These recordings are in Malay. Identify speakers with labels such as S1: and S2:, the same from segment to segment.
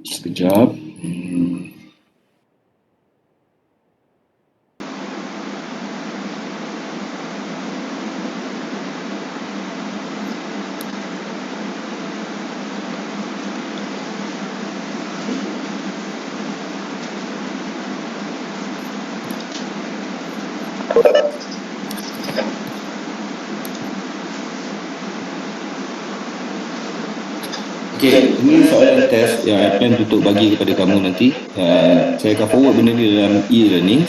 S1: Sekejap. Okay, ini soalan test yang I plan untuk bagi kepada kamu nanti. Saya akan forward benda ni dalam e-learning.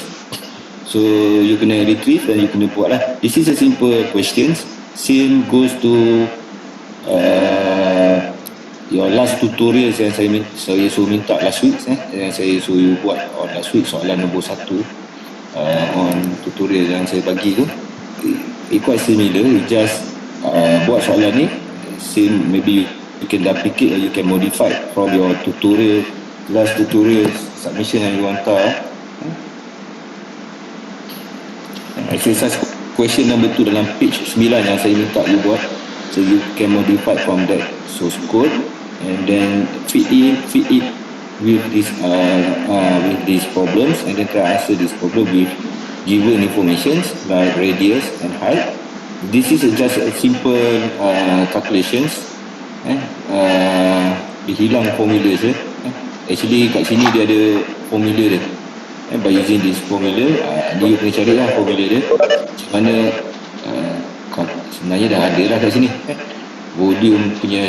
S1: So you kena retrieve dan you kena buat lah. This is a simple questions. Same goes to your last tutorials yang saya suruh minta last week. Yang saya suruh you buat on last week, soalan nombor 1 on tutorial yang saya bagi tu. It quite similar. You just buat soalan ni. Same, maybe you can duplicate or you can modify from your tutorial, last tutorial submission yang you hantar. Exercise question number 2 dalam page 9 yang saya minta you buat. So you can modify from that source code and then fit it with these problems, and then try answer this problem with given information like radius and height. This is just a simple calculations. Dia hilang formula je. Actually kat sini dia ada formula dia. By using this formula, dia kena cari lah formula dia. Macam mana sebenarnya dah ada lah kat sini. Volume punya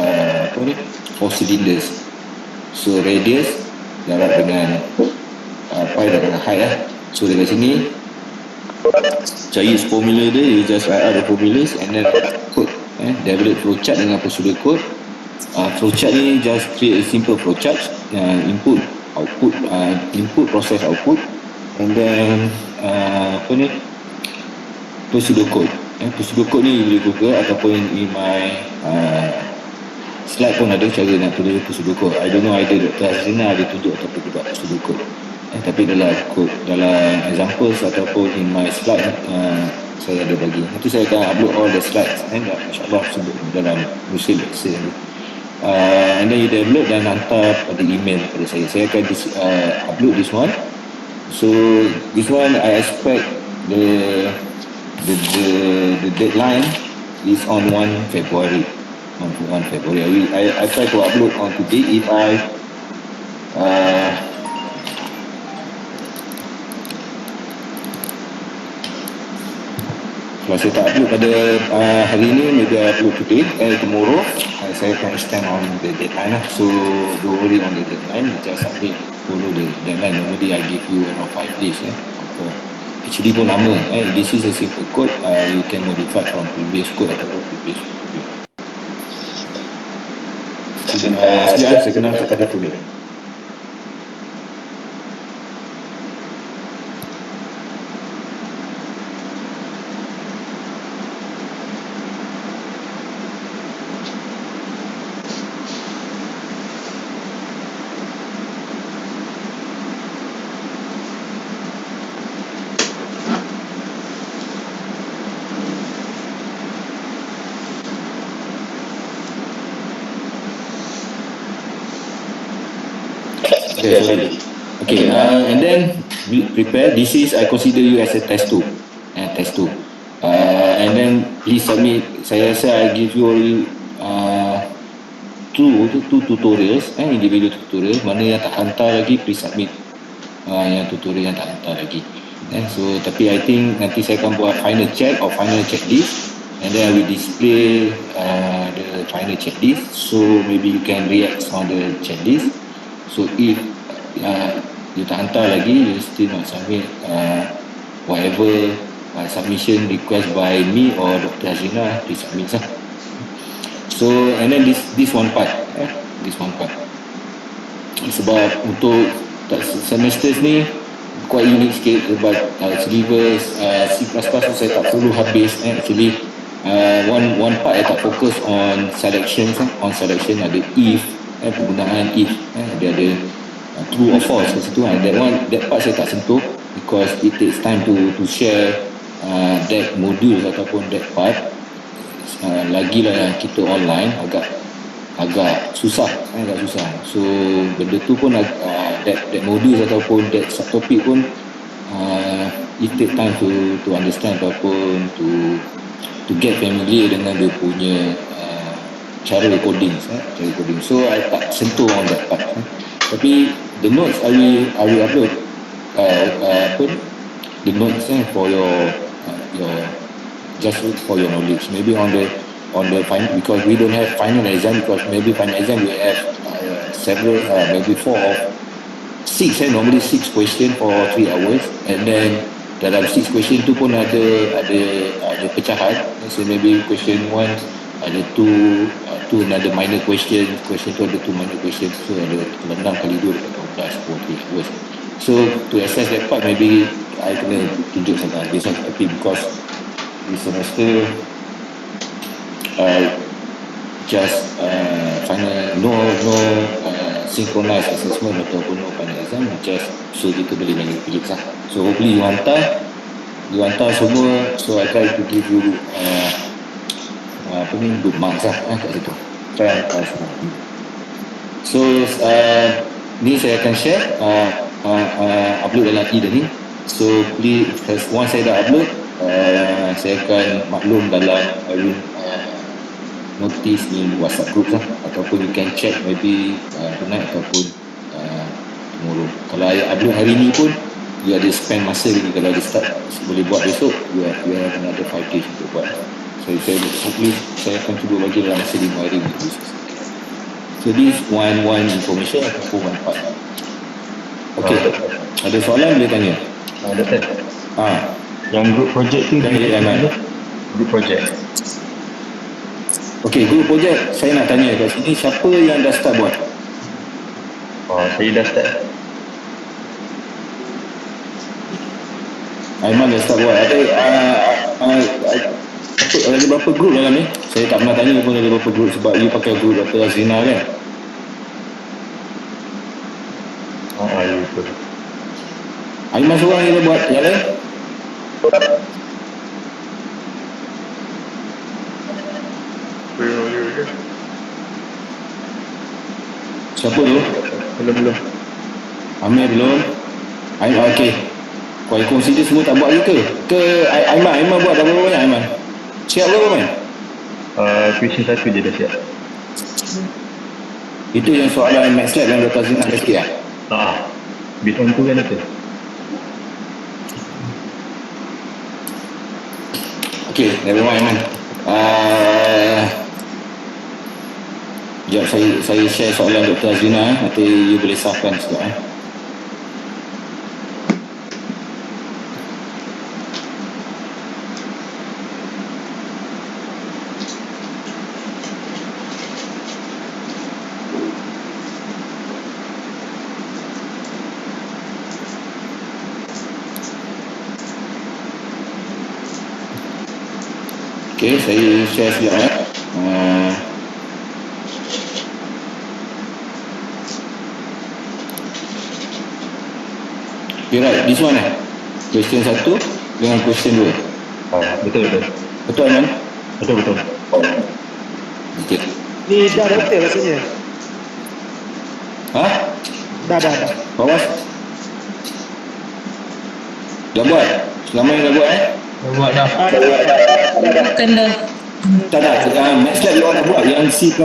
S1: apa ni? 4 cylinders. So radius darab dengan pi darab dengan height lah. So dekat sini cari formula dia, you just write out the formulas and then code. Develop flowchart dengan prosedur code. Flowchart ni just create a simple flowchart, input, output, input, process, output, and then apa ni, prosedur code. Prosedur code ni boleh Google ataupun in my slide pun ada cara nak tulis prosedur code. I don't know either Dr. Hazrina ada tunjuk ataupun tidak prosedur code. Tapi dalam code, dalam examples ataupun in my slide saya ada bagi. Nanti saya akan upload all the slides insyaAllah sebut dalam musim lecture ni. And then you develop dan hantar pada email kepada saya. Saya akan upload this one. So this one I expect the deadline is on 1 February. On 1 February. I try to upload on today. If I kalau saya tak upload pada hari ini, maybe I upload today, tomorrow, saya akan extend on the deadline lah. So don't worry on the deadline, just update, follow the deadline. Normally I give you around 5 days. Actually pun lama. This is a simple code, you can modify from previous code ataupun previous code. Sekejap, saya kena angkat pada tulis. Okay, and then prepare. This is, I consider you as a test 2. Test 2. And then please submit. Saya rasa I give you all two tutorials, individual tutorial. Mana yang tak hantar lagi, please submit yang tutorial yang tak hantar lagi. So tapi I think nanti saya akan buat final check or final checklist, and then I will display the final checklist. So maybe you can react on the checklist. So if you tak hantar lagi, you still not submit whatever submission request by me or Dr. Hazrina, please submit lah. So and then this one part, sebab untuk semesters ni quite unique sikit. Sebab syllabus C++ tu saya tak perlu habis. Actually one part I tak fokus on selection. On selection ada if, penggunaan if, dia ada true or false kat situ. That part saya tak sentuh because it takes time to share that module ataupun that part. Lagilah yang kita online agak agak susah. So benda tu pun that module ataupun that subtopic pun it take time to understand ataupun to get familiar dengan dia punya cara coding. So I tak sentuh on that part. Tapi the notes I will upload the notes for your just for your knowledge. Maybe on the final, because we don't have final exam, because maybe final exam we have several maybe 4 or 6 normally 6 question for 3 hours, and then dalam 6 question tu pun ada pecahan. So maybe question 1 ada 2 another minor question tu ada 2 minor question, so ada 6 kali 2 dapat 12 for 3 hours. So to assess that part, maybe I kena tunjuk sangat besok, tapi because this semester just final no synchronized assessment ataupun no final exam, just so kita boleh manipulate lah. So hopefully you hantar semua, so I try to give you good marks lah kat situ. Try hantar semua. So ni saya akan share upload dalam e-learning. So please, once saya dah upload, saya akan maklum dalam notice ni WhatsApp group lah, ataupun you can check maybe tonight ataupun tomorrow. Kalau I upload hari ni pun you ada spend masa lagi. Kalau ada start boleh buat besok, you have another 5 days untuk buat. So hopefully saya akan cuba bagi dalam masa 5 hari ni. So this one information ataupun one part. Okay, ada soalan boleh tanya?
S2: Doktor, yang group project tu group project.
S1: Okay, group project saya nak tanya kat sini, siapa yang dah start buat?
S2: Saya dah start.
S1: Aiman dah start buat. Ada berapa group dalam ni? Saya tak pernah tanya pun ada berapa group, sebab you pakai group Dr. Azrina kan?
S2: Ya betul.
S1: Aiman seorang yang dah buat, yang lain? Siapa tu?
S2: Belum.
S1: Amir belum? Aiman, okey. Kau consider semua tak buat ke? Ke Aiman buat dah berapa banyak Aiman? Siap berapa Aiman?
S2: Question 1 je dah siap.
S1: Itu yang soalan Max Lab yang Dr. Zina dah sikit lah?
S2: Bidang tu kan Dr.
S1: Okay, never mind Aiman. Sekejap saya share soalan Dr. Azrina, nanti you boleh sahkan sekejap Okay, saya share sekejap Okay, right, this one question 1 dengan question 2.
S2: Betul.
S1: Betul Aiman?
S2: Betul.
S1: Okay.
S3: Ni dah doktor rasanya. Dah.
S1: Bawas? Dah buat? Selama ni dah buat
S2: Dah buat dah.
S4: Kena.
S1: Tak. Max Lab you all dah buat. Yang C++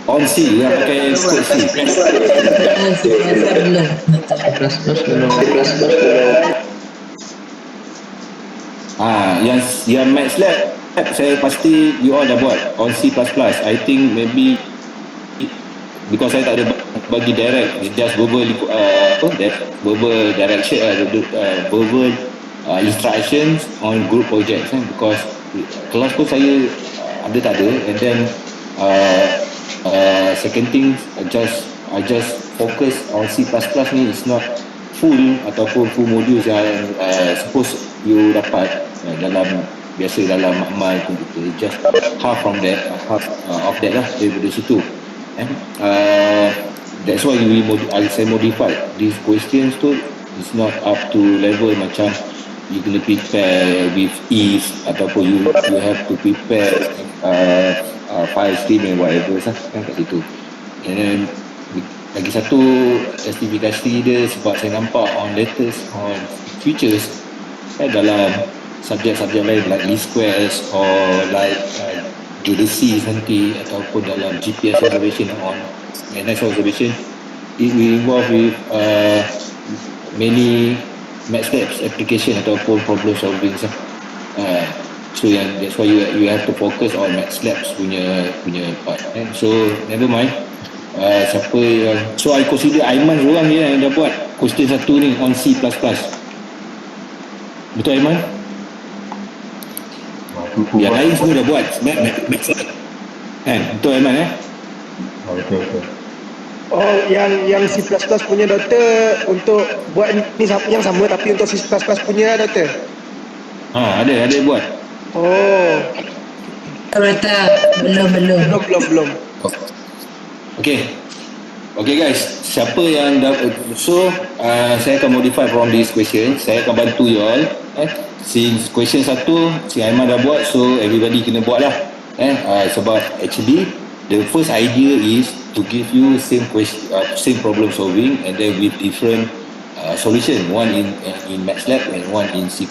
S1: on C, yang pakai code C.
S4: Belum.
S1: Yang Max Lab saya pasti you all dah buat on C++. I think maybe because saya tak ada bagi direct, it's just verbal verbal direction, verbal instructions on group projects because kelas pun saya ada tak ada, and then second thing I just focus on C++ ni is not full ataupun full modules yang suppose you dapat dalam makmal komputer, just half from that, half of that lah daripada situ. That's why saya modify these questions tu. It's not up to level macam you kena prepare with if ataupun you have to prepare file stream and whatever kan kat situ. And then lagi satu justifikasi dia sebab saya nampak on latest on features dalam subjek-subjek lain like least squares or like geodesics nanti ataupun dalam GPS observation on NS observation, it will involve with many MATLAB application ataupun problem solving so that's why you have to focus on MATLAB punya part so never mind. Siapa yang so I consider Aiman seorang je yang dah buat question satu ni on C++. Betul Aiman? Yang lain semua dah buat kan? Betul Aiman
S2: Betul.
S3: Oh, yang C++ punya doktor untuk buat ni yang sama tapi untuk C++ punya doktor.
S1: Ada buat.
S3: Oh,
S4: Rata belum.
S1: Okay guys, siapa yang saya akan modify from this question. Saya akan bantu you all since question satu si Aiman dah buat, so everybody kena buat lah sebab actually the first idea is to give you same question, same problem solving and then with different solution, one in MATLAB and one in C++.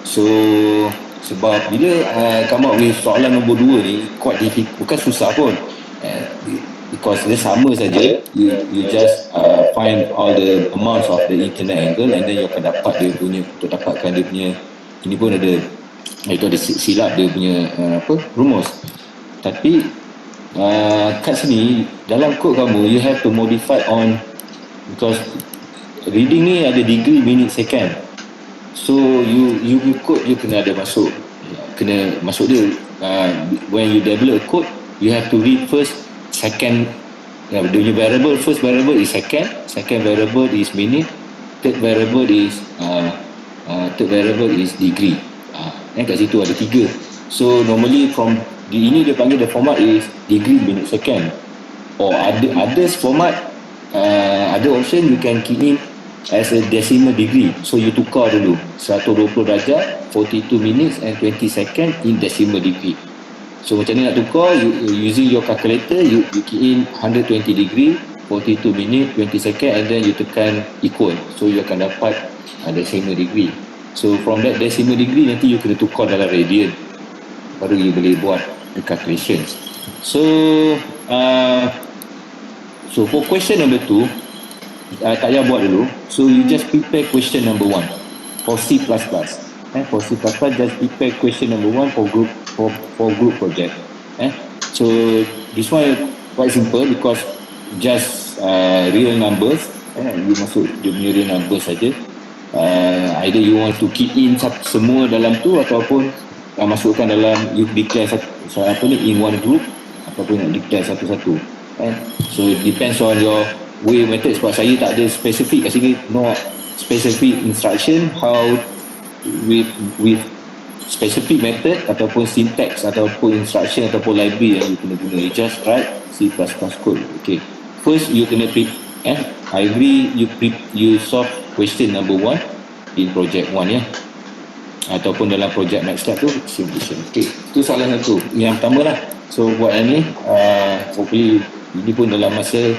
S1: So sebab bila come up with soalan nombor 2 ni quite difficult, bukan susah pun because dia sama saja, you just find all the amounts of the internet angle and then you akan dapat dia punya, untuk dapatkan dia punya ini pun ada itu ada silap dia punya rumus. Tapi kat sini dalam kod kamu you have to modify on, because reading ni ada degree, minute, second, so you code you kena ada masuk dia when you develop code you have to read first, second, dia punya variable, first variable is second variable is minute, third variable is degree. Kat situ ada 3. So normally from ini dia panggil the format is degree, minute, second, or others format, other option you can key in as a decimal degree. So you tukar dulu 120 darjah, 42 minutes and 20 second in decimal degree. So macam ni nak tukar, you using your calculator, you key in 120 degree, 42 minute, 20 second and then you tekan equal. So you akan dapat decimal degree. So from that decimal degree nanti you kena tukar dalam radian, baru you boleh buat the calculations. So for question number 2, tak payah buat dulu. So you just prepare question number 1 for C++. For C++, just prepare question number 1 for group project. So this one quite simple because just real numbers. You masuk dia punya real numbers saja. Either you want to key in semua dalam tu ataupun masukkan dalam, you declare satu ni in one group ataupun nak declare satu-satu. So it depends on your way method. Sebab saya tak ada specific kat sini, no specific instruction how with specific method ataupun syntax ataupun instruction ataupun library yang you kena guna. You just write C++ code. Okay, first you kena I agree you solve question number 1 in project 1 ataupun dalam project MATLAB tu simulation. Okay, tu soalan satu yang pertama lah. So buat yang ni hopefully ini pun dalam masa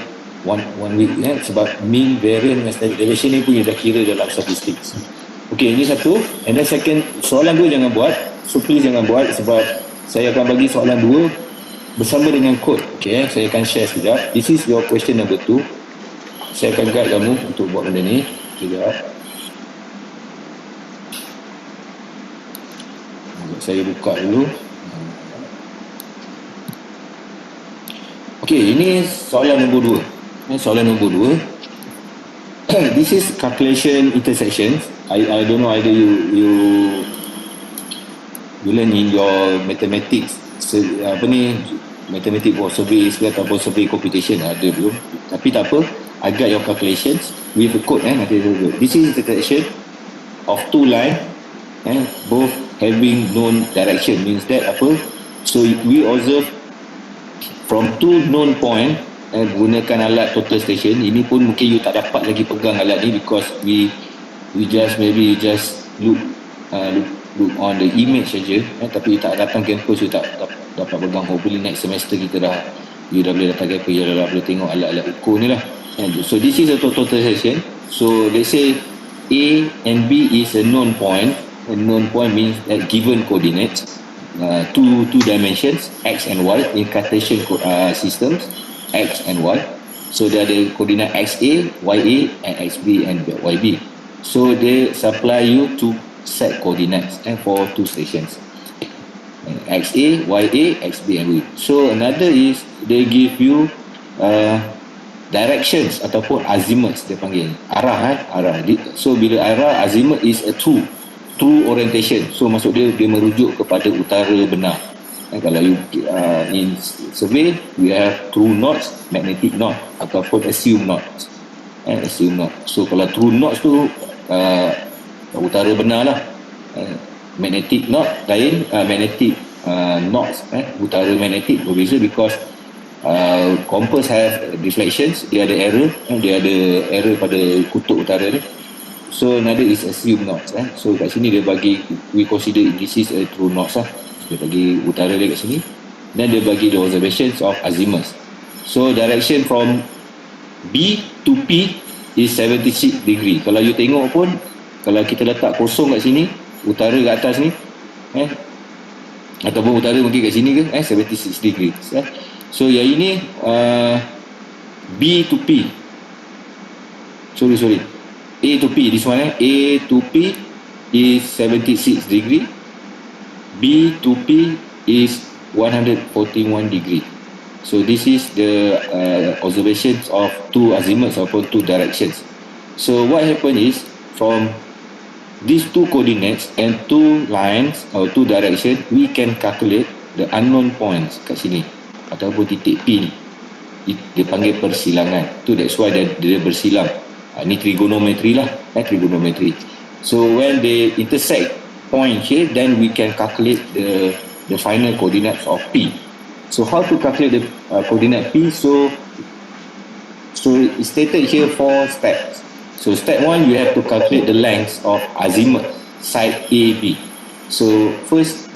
S1: one week sebab mean, variance dan standard deviation ni pun dah kira dalam statistics. Okay, ini satu. And then second, soalan 2 jangan buat. So please jangan buat sebab saya akan bagi soalan 2 bersama dengan kod. Okay, saya akan share sekejap. This is your question number 2. Saya akan guide kamu untuk buat benda ni sekejap. Saya buka dulu. Okay, ini soalan nombor 2. Soalan nombor 2. This is calculation intersections. I don't know either you learn in your mathematics mathematics for survey ataupun survey computation ada belum, tapi tak apa, I got your calculations with a code nanti. This is intersection of 2 line both having known direction, means that apa, so we observe from 2 known point gunakan alat total station. Ini pun mungkin you tak dapat lagi pegang alat ni because we just look look on the image saja, tapi you tak datang campus, you tak dapat pegang. Hopefully next semester you dah boleh datang campus, you dah boleh tengok alat-alat ukur ni lah. So this is a total session. So let's say A and B is a known point. A known point means that given coordinates, two dimensions, x and y, in Cartesian systems, x and y. So there are the coordinate xa, ya, and xb and yb. So they supply you two set coordinates for two stations, xa, ya, xb and y. So another is they give you directions ataupun azimuths, dia panggil arah. So bila arah, azimuth is a true orientation. So maksud dia merujuk kepada utara benar. Kalau you in survey, we have true north, magnetic north ataupun assume north. Assume north. So kalau true north tu utara benar lah. Magnetic north lain, magnetic north, utara magnetic berbeza, because compass have deflections, dia ada error pada kutub utara ni. So another is assume north. So kat sini dia bagi, we consider this is a true north lah. Dia bagi utara dia kat sini. Then dia bagi the observations of azimuth. So direction from B to P is 76 degree. Kalau you tengok pun, kalau kita letak kosong kat sini, utara kat atas ni, ataupun utara mungkin kat sini ke, 76 degree. So yang ini B to P. Sorry. A to P, this one, A to P is 76 degree. B to P is 141 degree. So this is the observations of two azimuths ataupun two directions. So what happened is, from these two coordinates and two lines or two directions, we can calculate the unknown points kat sini ataupun titik P ni. Dia panggil persilangan. That's why dia bersilang. Ni trigonometry lah, trigonometry. So when they intersect point here, then we can calculate the final coordinates of P. So how to calculate the coordinate P? So it's stated here 4 steps. So step 1, you have to calculate the length of azimuth side AB. So first,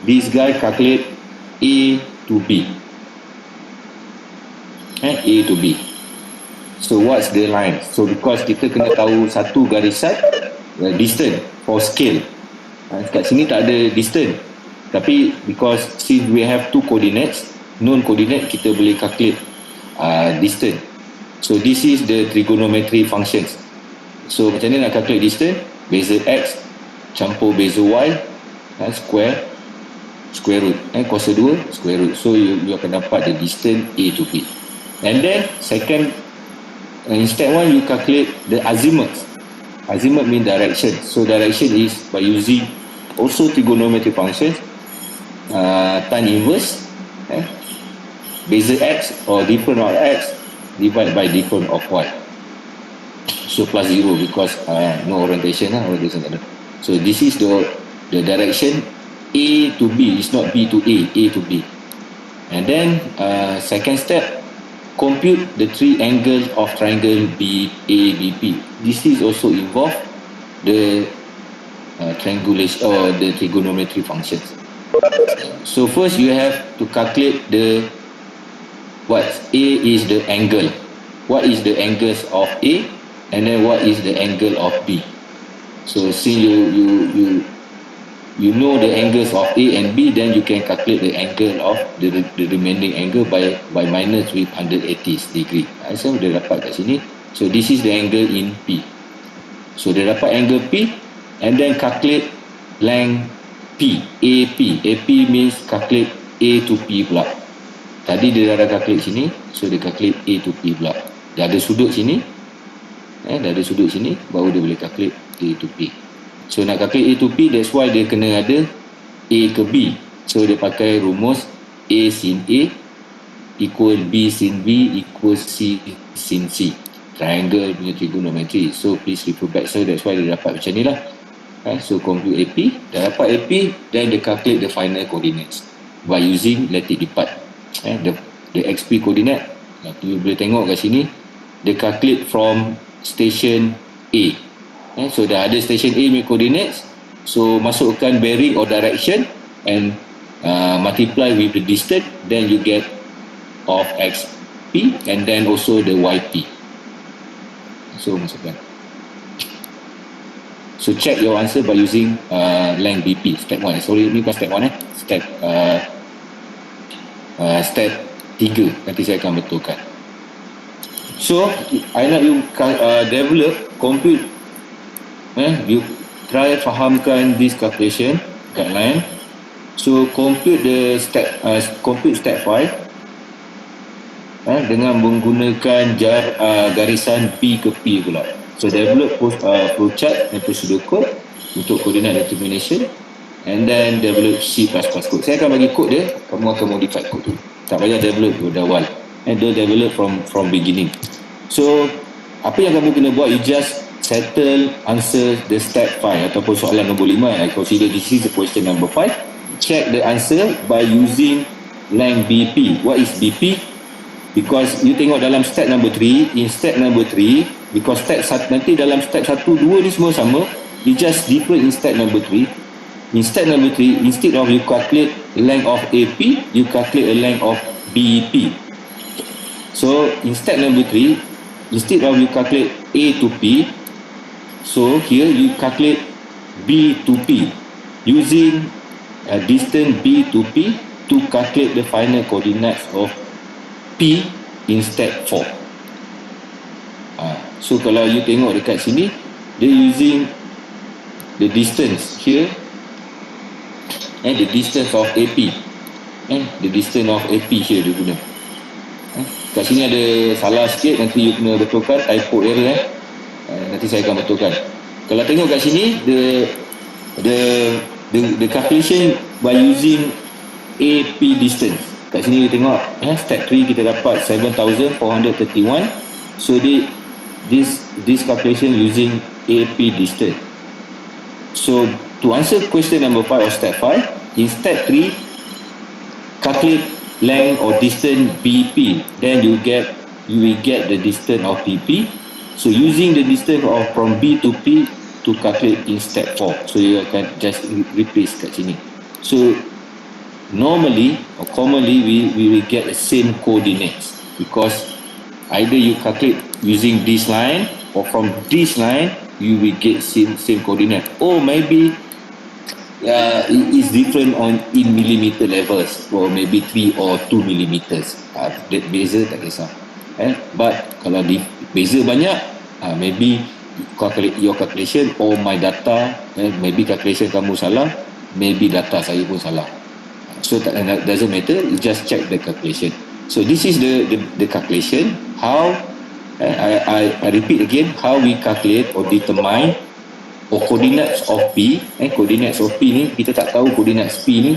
S1: this guy calculate A to B. A to B. So what's the line? So because kita kena tahu satu garisan, distance for scale. Kat sini tak ada distance. Tapi because since we have two coordinates, known coordinate, kita boleh calculate distance. So this is the trigonometry functions. So macam ni nak calculate distance? Beza x campur beza y, square root, kuasa 2 square root. So you akan dapat the distance A to B. And then second, in step 1, you calculate the azimuth. Azimuth means direction. So direction is by using also trigonometry functions, tan inverse, beza x or difference of x divided by difference of y. So plus 0 because no orientation lah, orientation tak ada. So this is the direction A to B. It's not B to A to B. And then second step, compute the three angles of triangle BABP. This is also involve the triangulation or the trigonometry functions. So first you have to calculate what A is the angle. What is the angles of A, and then what is the angle of B. So since you know the angles of A and B, then you can calculate the angle of the remaining angle by minus with 180 degree. So dia dapat kat sini. So this is the angle in P. So dia dapat angle P, and then calculate length P, AP. AP means calculate A to P pula. Tadi dia dah calculate sini, so dia calculate A to P pula. Dia ada sudut sini, baru dia boleh calculate A to P. So nak calculate A to P, that's why dia kena ada A ke B. So dia pakai rumus A sin A equal B sin B equal C sin C. Triangle punya trigonometry. So please refer back. So that's why dia dapat macam ni lah. So compute AP, dah dapat AP, then dia calculate the final coordinates by using lattice depart. The XP coordinate, you boleh tengok kat sini, dia calculate from station A. So dah ada station A punya coordinates, So masukkan bearing or direction and multiply with the distance, then you get of XP and then also the YP. So masukkan. So check your answer by using length BP. Step 1. Sorry, ni bukan step 1 step 3. Nanti saya akan betulkan. So I nak you develop, compute, you try fahamkan this calculation guideline. So compute the step step 5 dengan menggunakan garisan P ke P pula. So develop flowchart and procedure code untuk coordinate determination, and then develop C++ code. Saya akan bagi code dia, kamu akan modify code tu. Tak payah develop dari awal, and don't develop from beginning. So apa yang kamu kena buat, you just answer the step 5 ataupun soalan nombor 5. I consider this is the question number 5. Check the answer by using length BP. What is BP? Because you tengok dalam step number 3, in step number 3, because nanti dalam step 1, 2 ni semua sama, it just different in step number 3. In step number 3, instead of you calculate length of AP, you calculate a length of BP. So in step number 3, instead of you calculate A to P, so here you calculate B to P using distance B to P to calculate the final coordinates of P in step 4. So kalau you tengok dekat sini, dia using the distance here and the distance of AP, the distance of AP here dia guna. Kat sini ada salah sikit, nanti you kena betulkan, typo error nanti saya akan betulkan. Kalau tengok kat sini, the calculation by using AP distance. Kat sini kita tengok step 3 kita dapat 7,431. So this calculation using AP distance. So to answer question number 5 of step 5, in step 3 calculate length or distance BP, then you will get the distance of BP. So using the distance of from B to P to calculate in step 4. So you akan just replace kat sini. So normally or commonly we will get the same coordinates, because either you calculate using this line or from this line you will get same coordinate, or maybe it is different in millimeter levels, or maybe 3 or 2 millimeters. That beza tak kisah. But kalau beza banyak, maybe your calculation or my data, maybe calculation kamu salah, maybe data saya pun salah. So that doesn't matter, you just check the calculation. So this is the calculation. How I repeat again, how we calculate or determine or coordinates of P. Coordinates of P ni kita tak tahu coordinates P ni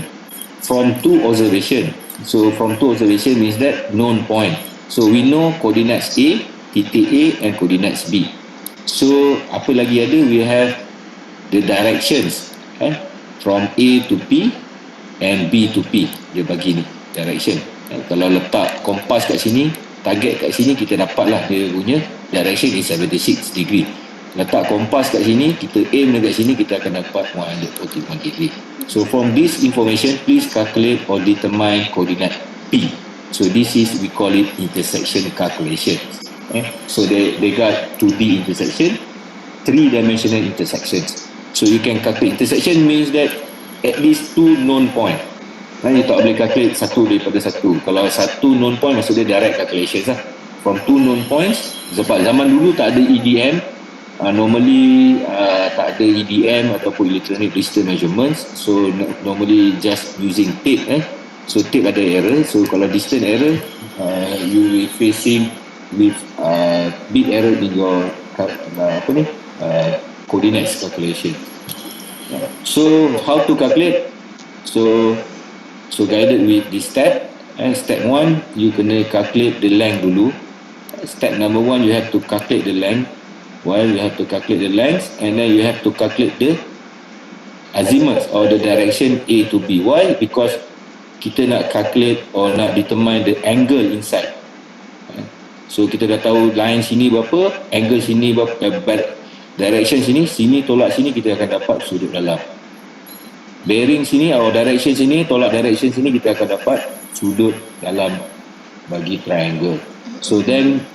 S1: from 2 observation. So from 2 observation means that known point. So we know coordinates A, titik A, and coordinates B. So apa lagi ada, we have the directions from A to P and B to P. Dia bagi ni direction. Kalau letak kompas kat sini, target kat sini, kita dapatlah dia punya direction is 76 degree. Letak kompas kat sini, kita aim dekat sini, kita akan dapat 141 degree. So from this information, please calculate or determine coordinate P. So this is, we call it intersection calculation. So they got 2D intersection, 3-dimensional intersections. So you can calculate intersection means that at least 2 known point. You tak boleh calculate satu daripada satu. Kalau satu known point, maksudnya direct calculations lah. From 2 known points, sebab zaman dulu tak ada EDM, normally tak ada EDM ataupun electronic distance measurements. So normally just using tape. So tape ada error. So kalau distance error, you will facing with big error in your coordinates calculation. So how to calculate? So guided with this step. Step 1, you kena calculate the length dulu. Step number 1, you have to calculate the length. While you have to calculate the length, and then you have to calculate the azimuth or the direction A to B. Why? Because kita nak calculate or nak determine the angle inside. So kita dah tahu line sini berapa, angle sini berapa, direction sini tolak sini, kita akan dapat sudut dalam. bearing sini atau direction sini, tolak direction sini, kita akan dapat sudut dalam bagi triangle. So then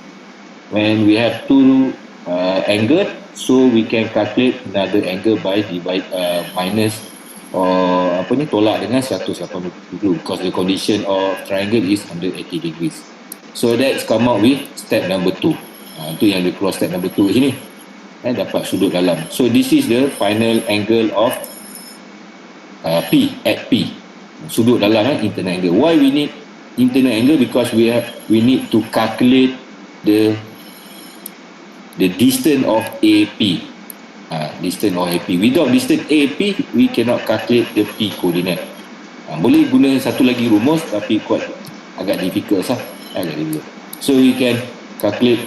S1: when we have two angle, so we can calculate another angle by divide minus or tolak dengan 180 because the condition of triangle is 180 degrees. So that's come out with step number 2. Itu yang dia keluar step number 2 sini. Dapat sudut dalam. So this is the final angle of P at P. Sudut dalam internal angle. Why we need internal angle? Because we need to calculate the distance of AP. Distance of AP. Without distance AP, we cannot calculate the P coordinate. Boleh guna satu lagi rumus, tapi agak difficult lah. So we can calculate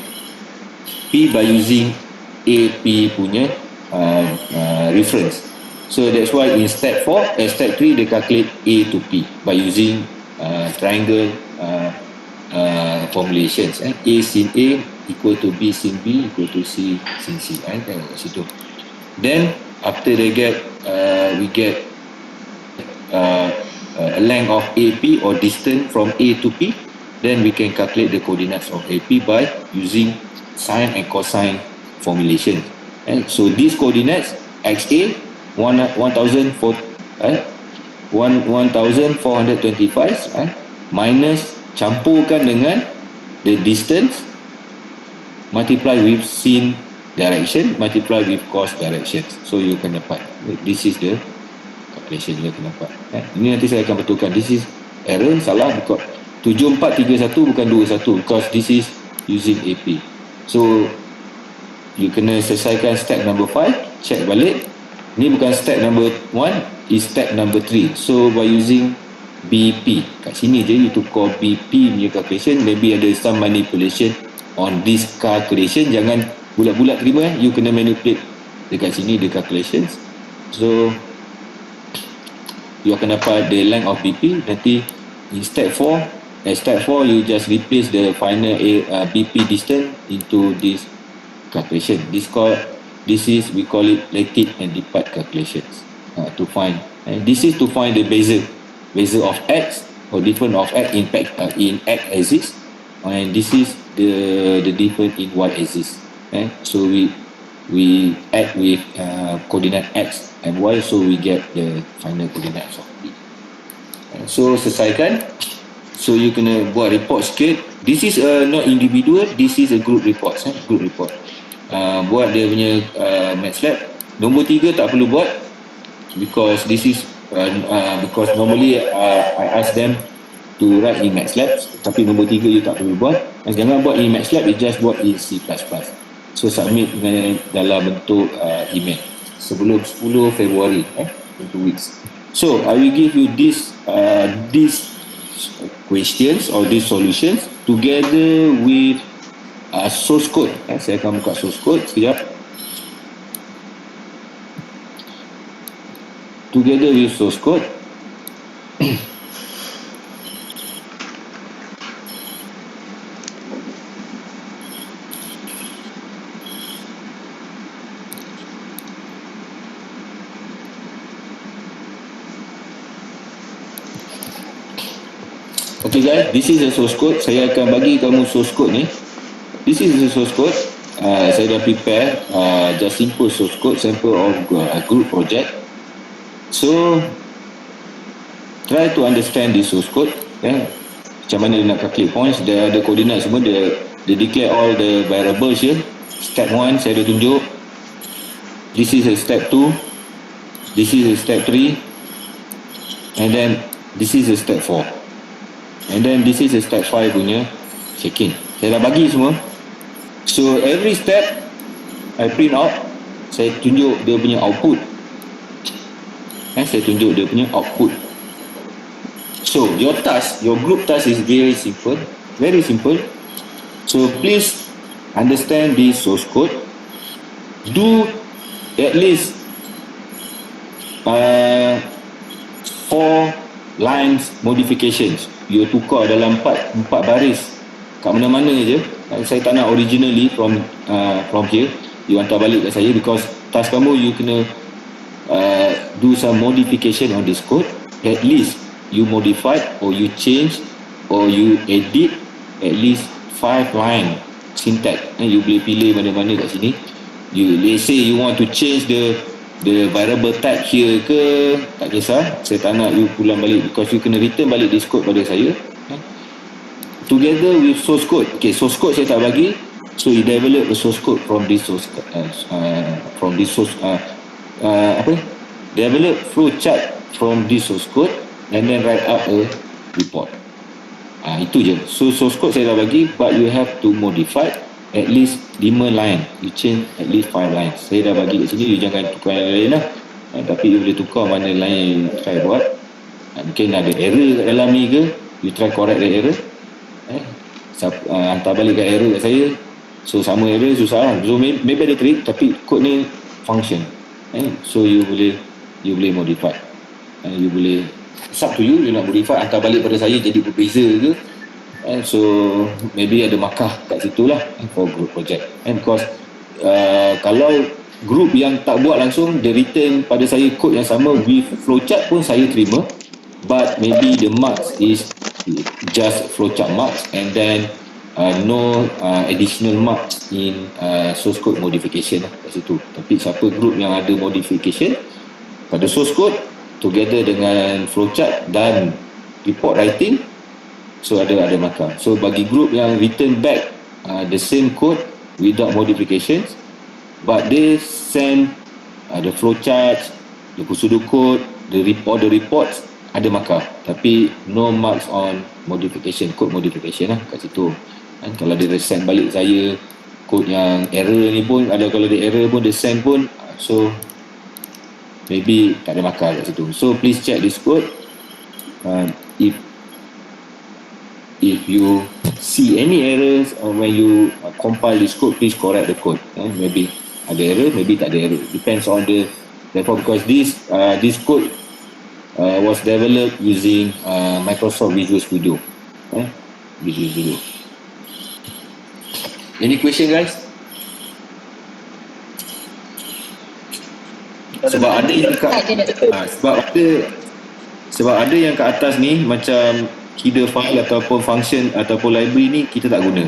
S1: P by using AP punya reference. So that's why in step 3 they calculate A to P by using triangle formulations. A sin A equal to B sin B equal to C sin C. Tengok kat situ. Then after we get a length of AP or distance from A to P, then we can calculate the coordinates of AP by using sine and cosine formulation. So these coordinates XA 1425 minus campurkan dengan the distance multiply with sin direction multiply with cos direction. So you can dapat, this is the calculation you akan dapat. Ini nanti saya akan betulkan, this is error, salah, because 7431 bukan 21 because this is using AP. So you kena selesaikan step number 5, check balik. Ni bukan step number 1, is step number 3. So by using BP, kat sini je you to call BP punya calculation. Maybe ada some manipulation on this calculation. Jangan bulat-bulat terima, you kena manipulate dekat sini the calculations. So you akan dapat the length of BP. Nanti in step 4 you just replace the final BP distance into this calculation. We call it lattice and depart calculations to find. And this is to find the bezel of X or difference of X in X axis, and this is the difference in Y axis. So we add with coordinate X and Y, so we get the final coordinates of P. So selesaikan. So you kena buat report sikit. This is not individual, this is a group report. Group report. Buat dia punya MATLAB. Nombor 3 tak perlu buat because this is because normally I ask them to write in MATLAB, tapi nombor 3 you tak perlu buat. Jangan buat in MATLAB, you just buat in C++. So submit dalam bentuk email sebelum 10 Februari, in 2 weeks. So I will give you these questions or these solutions together with source code. Saya akan buka source code sekejap. Together with source code. Okay guys, this is the source code. Saya akan bagi kamu source code ni. This is the source code. Saya dah prepare just simple source code, sample of a group project. So try to understand this source code. Macam mana nak calculate points, dia ada coordinate semua, dia declare all the variables here. Step 1 saya dah tunjuk. This is a step 2. This is a step 3. And then this is a step 4. And then this is a step 5 punya checking. Saya dah bagi semua. So every step I print out, saya tunjuk dia punya output. Saya tunjuk dia punya output. So your task, your group task is very simple. Very simple. So please understand this source code. Do at least 4 lines modifications. You tukar dalam 4 baris kat mana-mana je. Saya tak nak originally from here. You hantar balik kat saya because task kamu you kena do some modification on this code, at least you modified or you change or you edit at least 5 line syntax. You boleh pilih mana-mana kat sini. Let's say you want to change the variable type here ke, tak kisah, saya tak nak you pulang balik because you kena return balik this code pada saya. Together with source code. Okay, source code saya tak bagi, so you develop a source code from this source develop flow chart from this source code and then write up a report. Itu je. So source code saya dah bagi, but you have to modify at least 5 line. You change at least 5 lines. Saya dah bagi kat sini, you jangan tukar yang lain lah. Tapi you boleh tukar mana lain try buat. Mungkin ada error kat dalam ni ke, you try correct the error. Hantar balik kat error kat saya, so sama error susah lah. So maybe ada trick, tapi code ni function. So you boleh modify. You boleh, it's up to you, you nak modify hantar balik pada saya jadi berbeza ke. So maybe ada markah kat situ lah for group project. Because kalau group yang tak buat langsung, dia return pada saya code yang sama with flowchart pun saya terima, but maybe the marks is just flowchart marks and then no additional marks in source code modification lah kat situ. Tapi siapa group yang ada modification pada source code together dengan flowchart dan report writing, so ada markah. So bagi group yang return back the same code without modifications, but they send the flowchart, the procedural code, the reports ada markah, tapi no marks on modification, code modification lah kat situ. Kalau dia send balik saya code yang error ni pun, kalau dia error pun dia send pun, so maybe tak ada markah kat situ. So please check this code. If you see any errors when you compile this code, please correct the code. Maybe ada error, maybe tak ada error, depends on the platform, because this code was developed using Microsoft Visual Studio. Visual Studio. Any question, guys? Sebab ada yang sebab ada yang kat atas ni macam header file ataupun function ataupun library ni kita tak guna.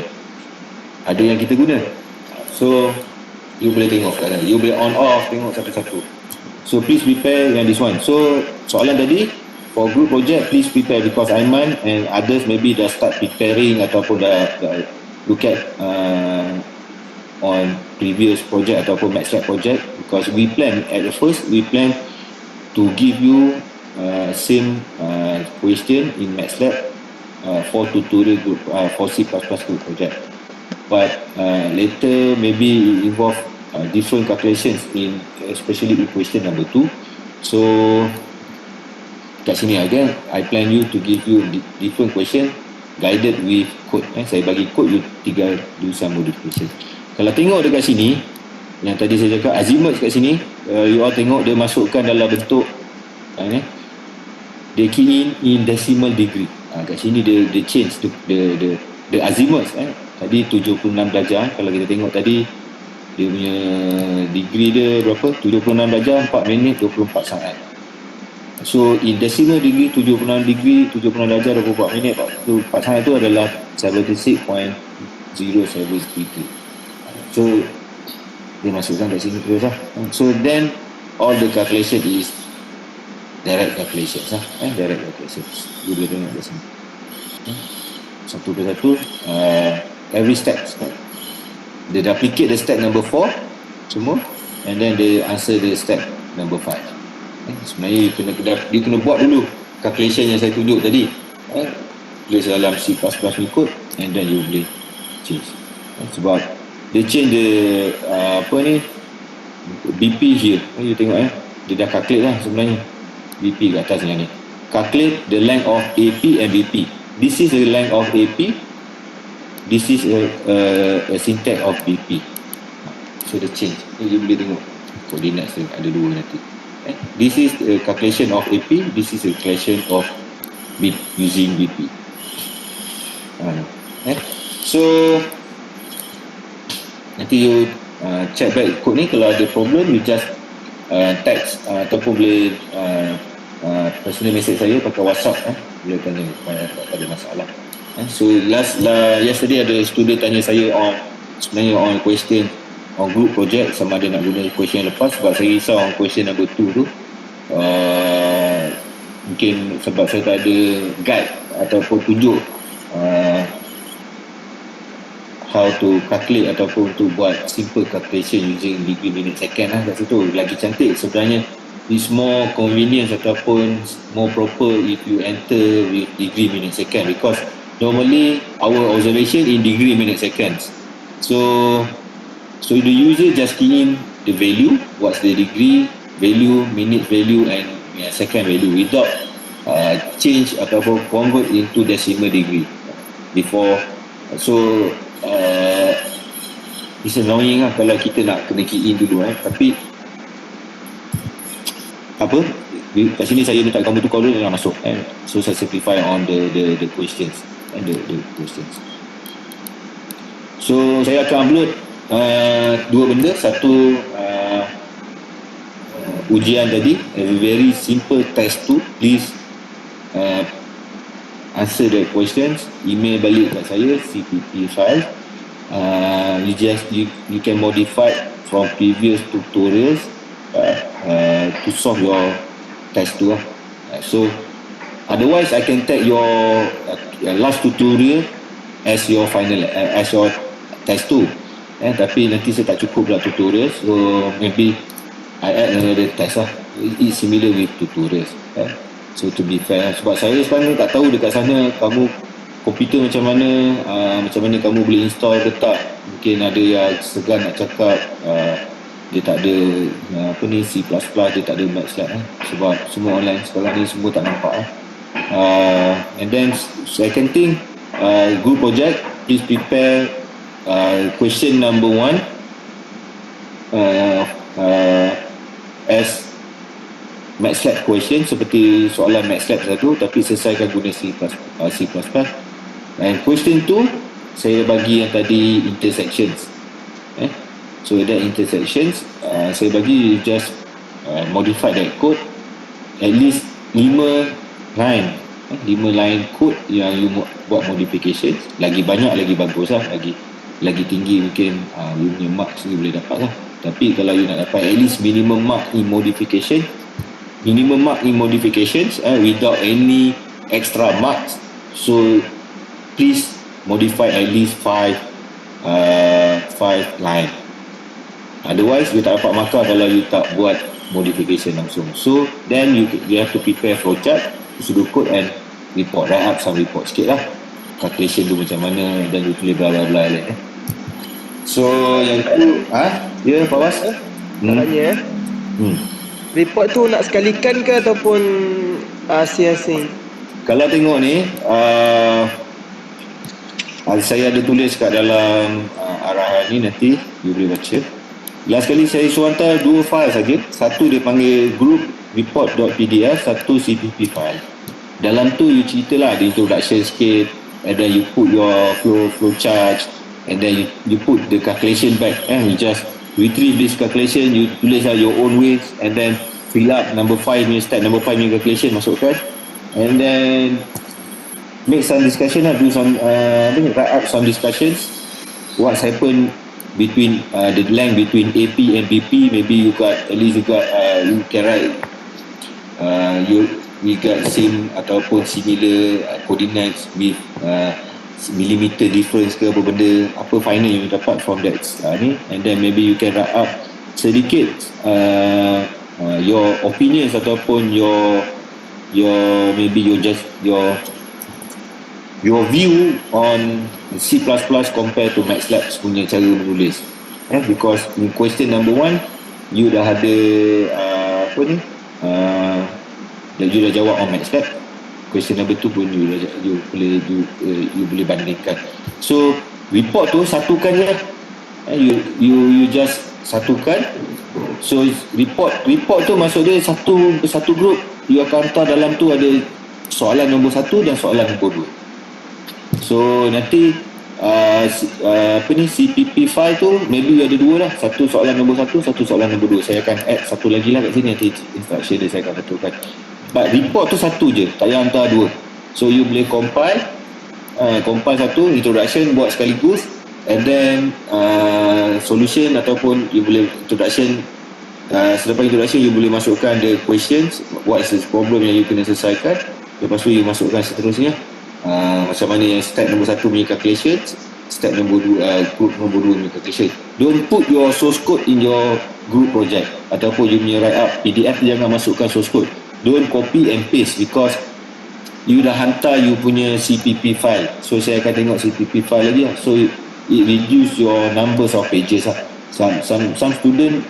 S1: Ada yang kita guna. So you boleh tengok kan, you boleh on off, tengok satu-satu. So please prepare yang this one. So soalan tadi for group project, please prepare because Aiman and others maybe dah start preparing ataupun dah look at on previous project ataupun MATLAB project, because we plan at the first we plan to give you same question in MATLAB for tutorial group for C++ group project, but later maybe involve different calculations in especially in question number 2. So kat sini again I plan you to give you different question guided with code. Saya bagi code, you tinggal do some modification. Kalau tengok dekat sini yang tadi saya cakap azimuth kat sini, you all tengok dia masukkan dalam bentuk dia key in decimal degree. Kat sini dia change the azimuth. Tadi 76 darjah, kalau kita tengok tadi dia punya degree dia berapa, 76 darjah 4 minit 24 saat. So in decimal degree 76 darjah 24 minit 4 saat itu adalah 76.07 degree. So dia masukkan kat sini terus lah. So then all the calculation is direct calculations lah. Direct calculations dia boleh tengok kat sini satu persatu, every step dia duplicate the step number 4 semua, and then they answer the step number 5. Sebenarnya dia kena buat dulu calculation yang saya tunjuk tadi, tulis dalam C++ ni code, and then you boleh change. Sebab dia change the BP here, you tengok dia dah calculate lah sebenarnya BP kat atas ni. Calculate the length of AP and BP. This is the length of AP, this is a syntax of BP. So the change you boleh tengok coordinates dia ada dua nanti. This is a calculation of AP, this is a calculation of BP using BP. So nanti you check back code ni, kalau ada problem you just text ataupun boleh personal message saya pakai WhatsApp, boleh tanya tak ada masalah. So yesterday ada student tanya saya sebenarnya on question on group project, sama ada nak guna question yang lepas, sebab saya risau on question number 2 tu mungkin sebab saya tak ada guide ataupun tunjuk how to calculate ataupun to buat simple calculation using degree, minute, second kat situ. Lagi cantik sebenarnya, is more convenience ataupun more proper if you enter with degree, minute, second, because normally our observation in degree, minute, seconds. So the user just key in the value, what's the degree value, minute value and second value without change ataupun convert into decimal degree before. So it's annoying lah kalau kita nak kena key in dulu, tapi apa kat sini saya minta kamu tukar dulu dan masuk, so saya simplify on the questions and the questions. So saya akan upload dua benda. Satu ujian tadi, a very simple test 2. Please answer the questions, email balik kat saya CPP file. You can modify from previous tutorials to solve your test 2 so otherwise I can take your last tutorial as your final as your test 2 tapi nanti saya tak cukup pula tutorial, so maybe I add another test it's similar with tutorials, so to be fair, sebab saya sebenarnya tak tahu dekat sana kamu komputer macam mana kamu boleh install ke tak. Mungkin ada yang segan nak cakap dia tak ada C++, dia tak ada MATLAB sebab semua online sekarang ni semua tak nampak and then second thing, group project, please prepare question number 1 as MATLAB question, seperti soalan MATLAB satu tapi selesaikan guna C++. And question 2 saya bagi yang tadi intersections, so that intersections saya bagi just modify that code at least 5 line code yang you buat modification. Lagi banyak lagi bagus lah, lagi tinggi mungkin you punya marks you boleh dapat lah. Tapi kalau you nak dapat at least minimum mark in modifications without any extra marks, so please modify at least 5 line. Otherwise you tak dapat markah kalau you tak buat modification langsung. So then you have to prepare flowchart, pseudocode and report, write up some report sikit lah, calculation tu macam mana, dan you tulis bla bla bla So yang tu Fawaz
S3: Tanya report tu nak sekalikan ke ataupun asing-asing?
S1: Kalau tengok ni saya ada tulis kat dalam arahan ni, nanti you boleh baca. Last kali saya suruh hantar 2 file saja. Satu dia panggil group report.pdf, satu CPP file. Dalam tu you ceritalah, ada introduction sikit, and then you put your flow chart, and then you put the calculation back, you just retrieve this calculation, you tulis your own ways, and then fill up number 5 punya step, number 5 punya calculation, masukkan, and then make some discussion lah, do some write up some discussions, what's happened between the length between AP and BP. Maybe you got at least you can write we got same ataupun similar coordinates with millimeter difference ke apa benda, apa final yang you dapat from that ni, and then maybe you can write up sedikit your opinions ataupun your maybe your view on C++ compared to MATLAB punya cara menulis, because in question number 1 you dah ada you dah jawab on MATLAB. Question number 2 pun you boleh bandingkan. So report tu satukan je, you just satukan. So report tu maksud dia satu group, you akan hantar dalam tu ada soalan nombor 1 dan soalan nombor 2. So nanti CPP file tu maybe ada dua lah, satu soalan nombor 1, satu soalan nombor 2. Saya akan add satu lagi lah kat sini, nanti instruction dia saya akan betulkan. But report tu satu je, tak payah hantar dua. So you boleh compile satu, introduction buat sekaligus, and then solution ataupun you boleh introduction. Selepas introduction you boleh masukkan the questions, what is the problem yang you kena selesaikan. Lepas tu you masukkan seterusnya macam mana yang step nombor 1 punya calculation, step nombor 2 group nombor 2 punya calculation. Don't put your source code in your group project ataupun you punya write up PDF, jangan masukkan source code. Don't copy and paste because you dah hantar you punya CPP file. So saya akan tengok CPP file lagi lah. So it reduce your numbers of pages lah. Some student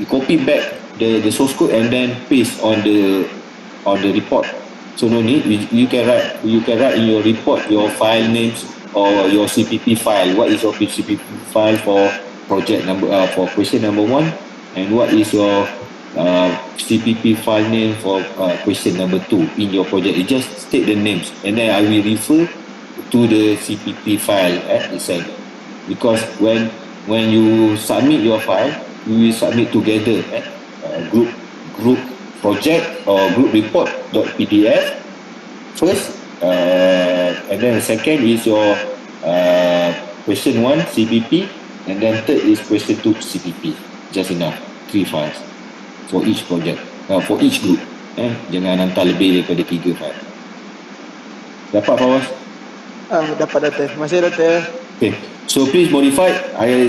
S1: copy back the source code and then paste on the report. So no need. You can write in your report your file names or your CPP file. What is your CPP file for project number for question number 1, and what is your CPP file name for question number 2 in your project. You just state the names and then I will refer to the CPP file itself. Because when you submit your file, you will submit together group project or group report.pdf first, and then second is your question 1 CPP, and then third is question 2 CPP. Just enough, 3 files for each project, for each group. Jangan hantar lebih daripada 3 file. Dapat Fawaz?
S3: Dapat Doktor. Terima kasih Doktor.
S1: Okay, so please modify.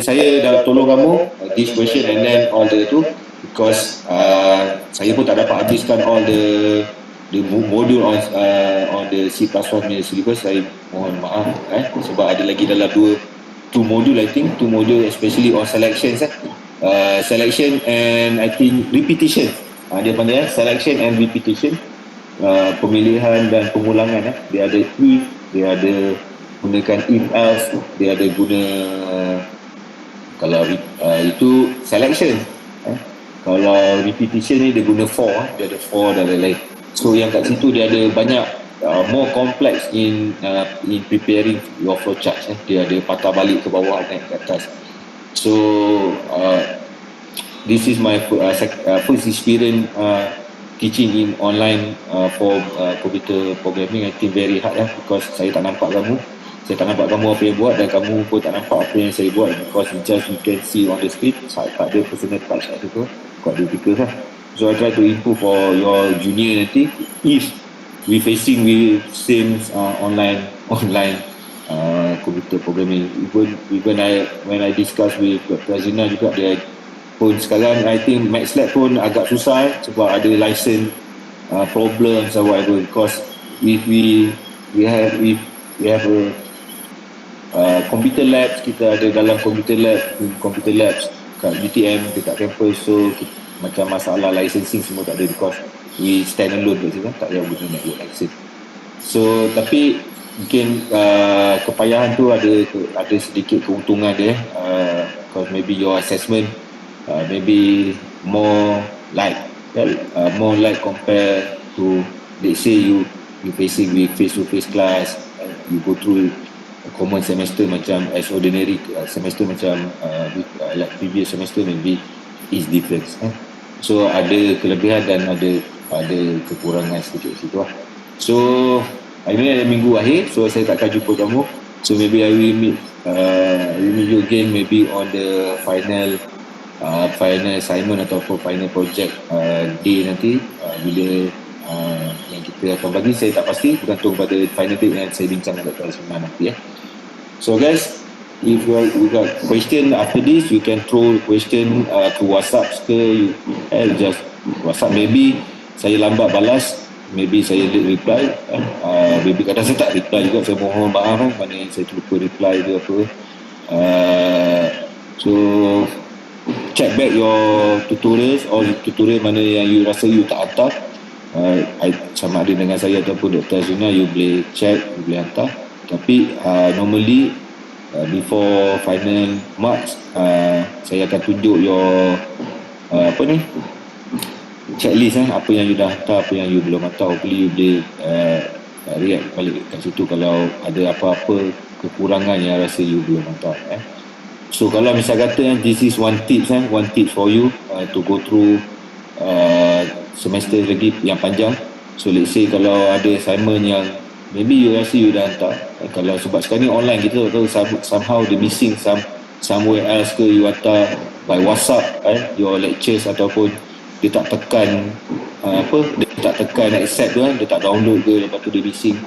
S1: Saya dah tolong kamu this question and then all the tu, because saya pun tak dapat habiskan all the module on the C++ punya syllabus. Saya mohon maaf sebab ada lagi dalam 2 module, I think 2 module especially on selections selection and I think repetition. Dia panggil selection and repetition, pemilihan dan pengulangan. Dia ada if, dia ada gunakan if else, dia ada guna kalau itu selection. Kalau repetition ni dia guna for, dia ada for dan lain-lain. So yang kat situ dia ada banyak more complex in preparing your flowchart. Dia ada patah balik ke bawah naik ke atas. So this is my first experience teaching in online for computer programming. I think very hard because saya tak nampak kamu. Saya tak nampak kamu apa yang buat, dan kamu pun tak nampak apa yang saya buat, because just you can see on the screen. Tak ada personal touch kat situ, quite difficult lah. So I try to improve for your junior nanti if we facing with same online computer programming. Even when I discuss with Dr. Azina juga, dia pun sekarang I think MathLab pun agak susah sebab ada license problems or whatever, because if we have a computer labs, kita ada dalam computer labs kat UTM dekat campus, so macam masalah licensing semua tak ada because we stand alone kat situ, tak payah guna network license. So tapi mungkin kepayahan tu ada sedikit keuntungan dia, because maybe your assessment maybe more like compare to, let's say you facing with face-to-face class, you go through a common semester macam as ordinary semester macam like previous semester, maybe is different. So ada kelebihan dan ada kekurangan sedikit situ lah. So ini ada minggu akhir, so saya takkan jumpa kamu. So maybe I will meet you again maybe on the final assignment ataupun final project day nanti, bila yang kita akan bagi, saya tak pasti, bergantung pada final date yang saya bincang dengan Dr. Azina nanti So guys, if you got question after this, you can throw question to WhatsApp ke, just WhatsApp. Maybe saya lambat balas, maybe saya late reply, maybe kadang saya tak reply juga, saya mohon maaf mana saya terlupa reply ke apa. So check back your tutorials, or tutorial mana yang you rasa you tak hantar, sama ada dengan saya ataupun Dr. Azina, you boleh check, you boleh hantar. Tapi normally before final marks, saya akan tunjuk your checklist, apa yang you dah hantar, apa yang you belum hantar. Hopefully you boleh react balik kat situ kalau ada apa-apa kekurangan yang rasa you belum hantar. So kalau misal kata this is one tips for you to go through semester lagi yang panjang. So let's say kalau ada assignment yang maybe you rasa you dah hantar, kalau sebab sekarang ni online kita tahu somehow the missing somewhere else ke, you hantar by WhatsApp your lectures, ataupun dia tak tekan dia tak tekan accept tu dia tak download ke, lepas tu dia missing.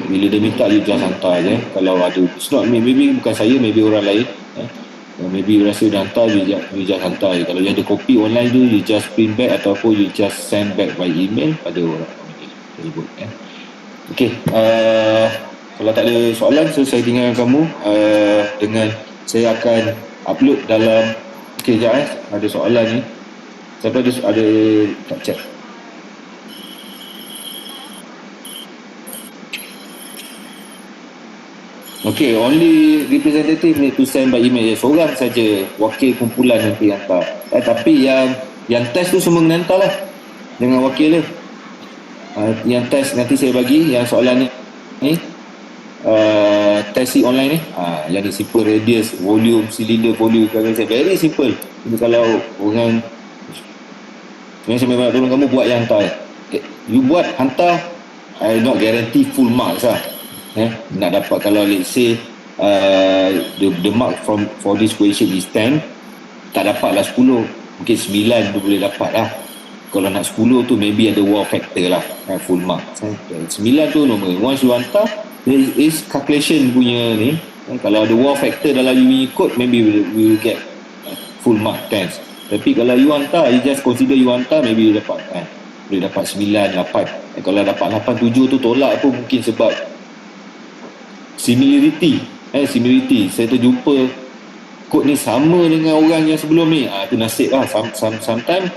S1: Bila dia minta you just hantar je. Kalau ada, it's not maybe bukan saya, maybe orang lain, maybe you rasa dah hantar, you just hantar je. Kalau you ada copy online tu, you just print back ataupun you just send back by email pada orang tersebut. Okay, kalau tak ada soalan, so saya tinggalkan kamu dengan saya akan upload dalam sekejap ada soalan ni. Siapa ada tak chat? Okay, only representative need to send by email. Seorang saja wakil kumpulan nanti hantar. Tapi yang test tu semua kena hantar lah dengan wakil dia. Yang test nanti saya bagi, yang soalan ni test online ni, yang ni simple, radius, volume, cylinder volume, very simple. Jadi kalau orang saya memang tolong kamu buat yang hantar. You buat hantar, I not guarantee full marks lah. Nak dapat, kalau let's say the mark for this question is 10, tak dapat lah 10, mungkin 9 tu boleh dapat lah. Kalau nak 10 tu maybe ada wow factor lah, full mark. 9 tu normal. Once you hantar, is calculation punya ni, kalau ada wow factor dalam you punya code, maybe we will get full mark 10. Tapi kalau you hantar, you just consider you hantar, maybe you dapat boleh dapat 9, 8. Kalau dapat 8, 7 tu tolak pun mungkin sebab similarity. Saya terjumpa kod ni sama dengan orang yang sebelum ni. Tu nasib lah. Sometimes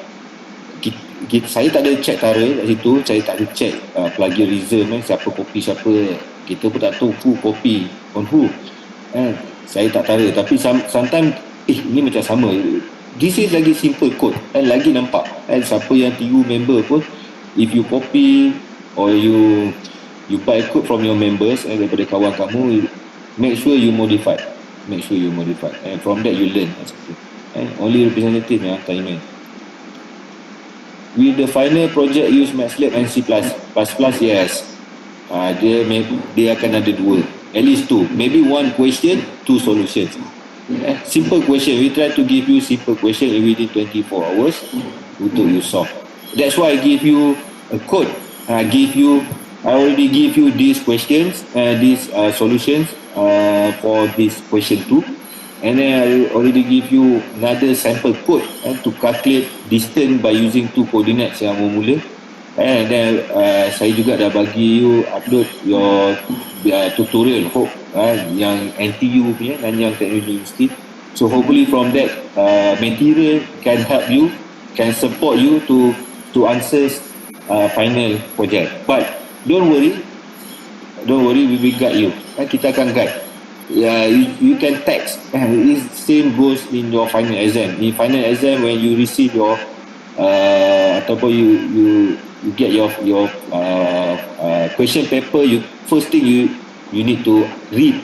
S1: saya tak ada check tara kat situ. Saya tak ada check plagiarism, siapa copy siapa. Kita pun tak tahu who copy on who. Saya tak tara. Tapi sometimes ni macam sama. This is lagi simple code, lagi nampak. Siapa yang TU member pun, if you copy or you buy code from your members, daripada kawan kamu, make sure you modify. And from that you learn. Only representative yang hantar email. Will the final project use MATLAB and C++? Yes. Dia akan ada dua, at least two, maybe one question, two solutions. Simple question, we try to give you simple question within 24 hours untuk you solve. That's why I give you a code. I already give you these questions, these solutions for this question 2, and then I already give you another sample code to calculate distance by using two coordinates yang bermula. And then saya juga dah bagi you upload your tutorial yang NTU punya, Nanyang Technology Institute. So hopefully from that material can help you, can support you to answer final project. But don't worry, we will guide you. Kita akan guide. You can text. It same goes in your final exam. In final exam, when you receive your ataupun you get your question paper, first thing you need to read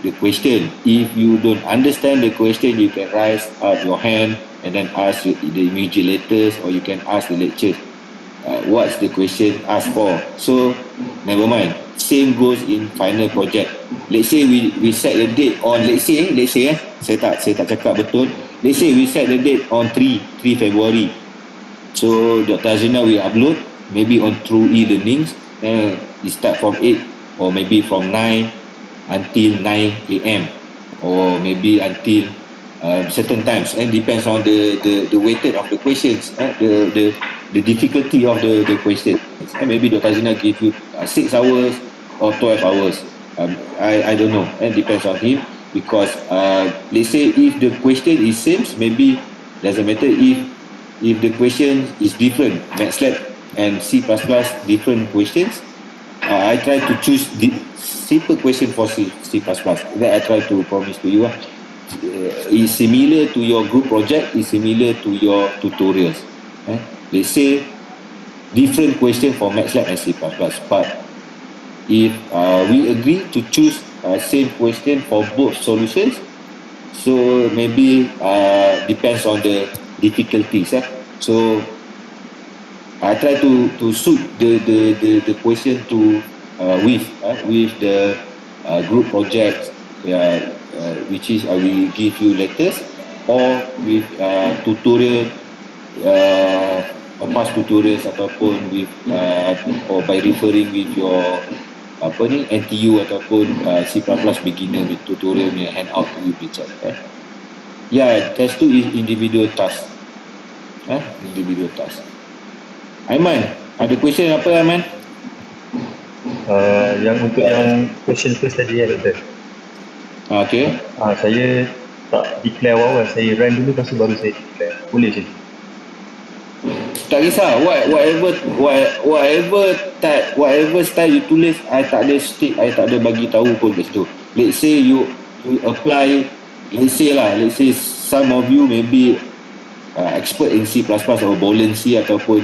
S1: the question. If you don't understand the question, you can raise up your hand and then ask the invigilators, or you can ask the lecturer what's the question asked for. So never mind. Same goes in final project. Let's say we set the date on, let's say saya tak cakap betul. Let's say we set the date on 3 February. So Dr. Azrina will upload maybe on through e-learnings. It start from 8 or maybe from 9 until 9 a.m. or maybe until certain times, and depends on the weighted of the questions, the difficulty of the question. And maybe Dr. Azrina give you 6 hours or 12 hours. I don't know. It depends on him, because let's say if the question is same, maybe doesn't matter. If the question is different, MATLAB and C++, different questions, I try to choose the simple question for C++. That I try to promise to you. Is similar to your group project, is similar to your tutorials. Let's say different question for MATLAB and C++, but if we agree to choose same question for both solutions. So maybe depends on the difficulties. So I try to suit the question to with the group projects, which is I will give you letters, or with tutorial, past tutorials, ataupun with or by referring with your NTU ataupun C++ beginner with tutorial punya handout you picture. Test tu is individual task. Individual task. Aiman, ada question apa Aiman?
S2: Yang untuk yang question first tadi doktor.
S1: Okay.
S2: Saya tak declare awal, saya run dulu lepas tu baru saya declare. Boleh je?
S1: Tak kisah, whatever style you tulis, I tak ada stick, I tak ada bagi tahu pun kat situ. Let's say you apply, let's say some of you maybe expert in C++ or Boolean C, ataupun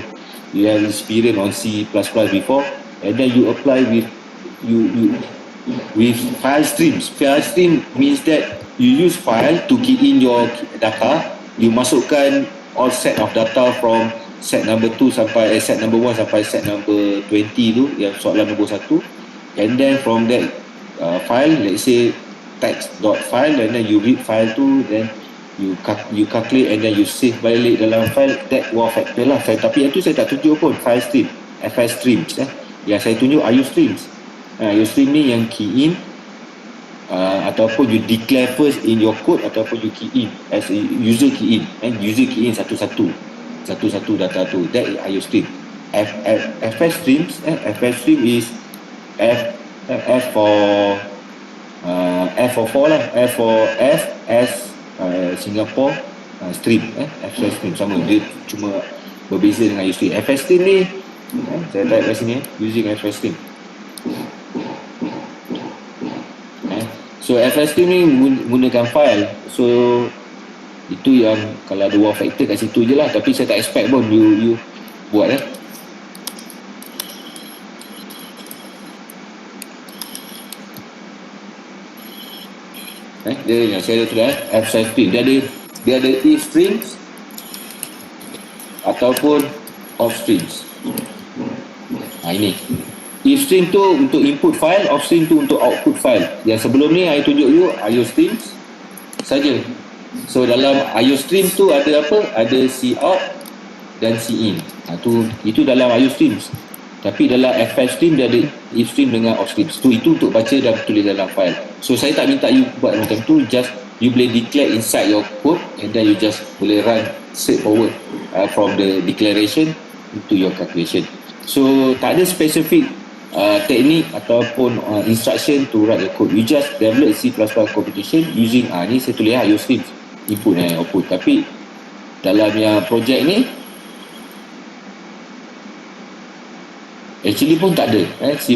S1: you have experience on C++ before, and then you apply with file streams. File stream means that you use file to key in your data, you masukkan all set of data from set number 2 sampai set number 1 sampai set number 20 tu, yang soalan nombor 1, and then from that file, let's say text.file, and then you read file tu, then you calculate, and then you save balik dalam file. That wow factor lah. Tapi yang tu saya tak tunjuk pun file stream, FS streams. Yang saya tunjuk IO streams. IO stream ni yang key in, ataupun you declare first in your code, ataupun you key in as a user key in, and user key in satu-satu data tu. That is IO stream. FS streams, FS stream is F for 4 lah. F for S Singapore stream. FS stream sama, dia cuma berbeza dengan IO stream. FS stream ni saya type kat sini, using FS stream. So FS stream ni gunakan file. So itu yang kalau ada wow factor kat situ je lah. Tapi saya tak expect pun you buat dia saya ada tulis FS stream. Dia ada if strings ataupun off strings. Ini if string tu untuk input file, off string tu untuk output file. Yang sebelum ni I tunjuk you IO streams saja. So dalam IO stream tu ada apa? Ada cout dan cin. Itu dalam IO streams. Tapi dalam FS stream dia ada if stream dengan off streams. Itu untuk baca dan tulis dalam file. So saya tak minta you buat macam tu, just you boleh declare inside your code, and then you just boleh run straightforward from the declaration into your calculation. So tak ada specific teknik ataupun instruction to write your code. You just develop C++ computation using ni saya tulis IO streams, input dan output. Tapi dalam yang project ni actually pun tak ada C++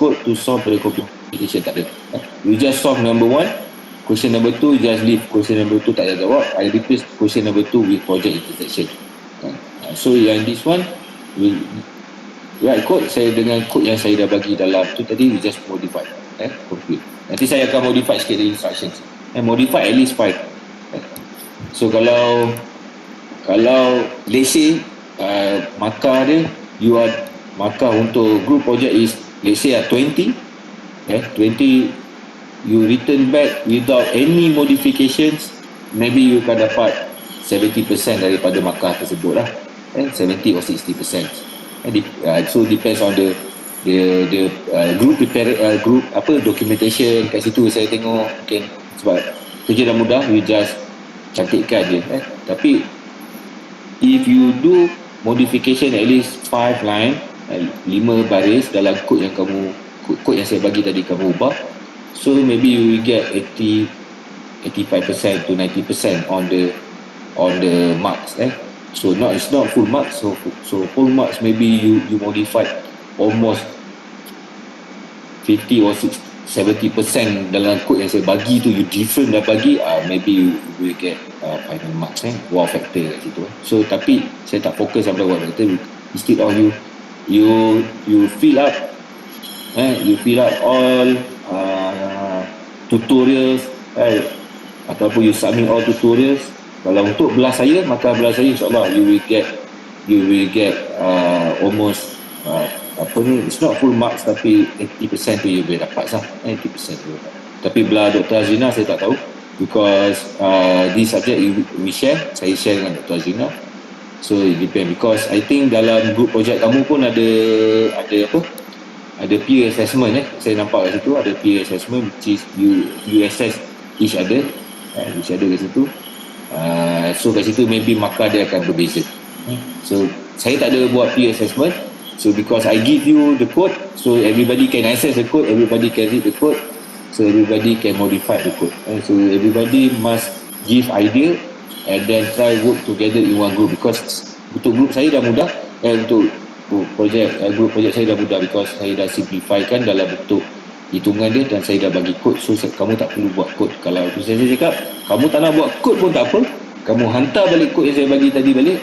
S1: code to solve the computation, tak ada. You just solve number 1, question number 2 just leave question number 2 tak ada jawab, I replace question number 2 with project intersection. So yang this one will write code saya dengan code yang saya dah bagi dalam tu tadi, we just modify, complete. Nanti saya akan modify sikit the instructions, modify at least 5. So kalau let's say markah dia, you are markah untuk group project is let's say 20, 20 you return back without any modifications, maybe you akan dapat 70% daripada markah tersebut lah, 70 or 60%. So depends on the group prepare, group documentation kat situ. Saya tengok mungkin sebab kerja dah mudah, you just cantikkan je. Tapi if you do modification at least 5 line, 5 baris dalam kod yang kod yang saya bagi tadi kamu ubah, so maybe you will get 85% to 90% on the marks. So it's not full marks. So full marks maybe you modified almost 50 or 70% dalam kod yang saya bagi tu, you different dah bagi, maybe you will get final marks, wow factor kat situ. So tapi saya tak fokus sampai wow factor. Instead of you fill up all tutorials, ataupun you submit all tutorials. Kalau untuk belah saya, maka belah saya insyaAllah you will get almost it's not full marks, tapi 80% tu you boleh dapat sah. 80% tu dapat. Tapi belah Dr. Azrina saya tak tahu, because this subject we share, saya share dengan Dr. Azrina. So it depend, because I think dalam group projek kamu pun ada peer assessment. Saya nampak kat situ ada peer assessment, which is you assess each other kat situ. So kat situ maybe markah dia akan berbeza. So saya tak ada buat peer assessment. So because I give you the code, so everybody can access the code, everybody can read the code, so everybody can modify the code. So everybody must give idea and then try work together in one group, because untuk group saya dah mudah, untuk group projek saya dah mudah, because saya dah simplifykan dalam bentuk hitungan dia dan saya dah bagi kod. So kamu tak perlu buat kod. Kalau saya cakap kamu tak nak buat kod pun tak apa, kamu hantar balik kod yang saya bagi tadi balik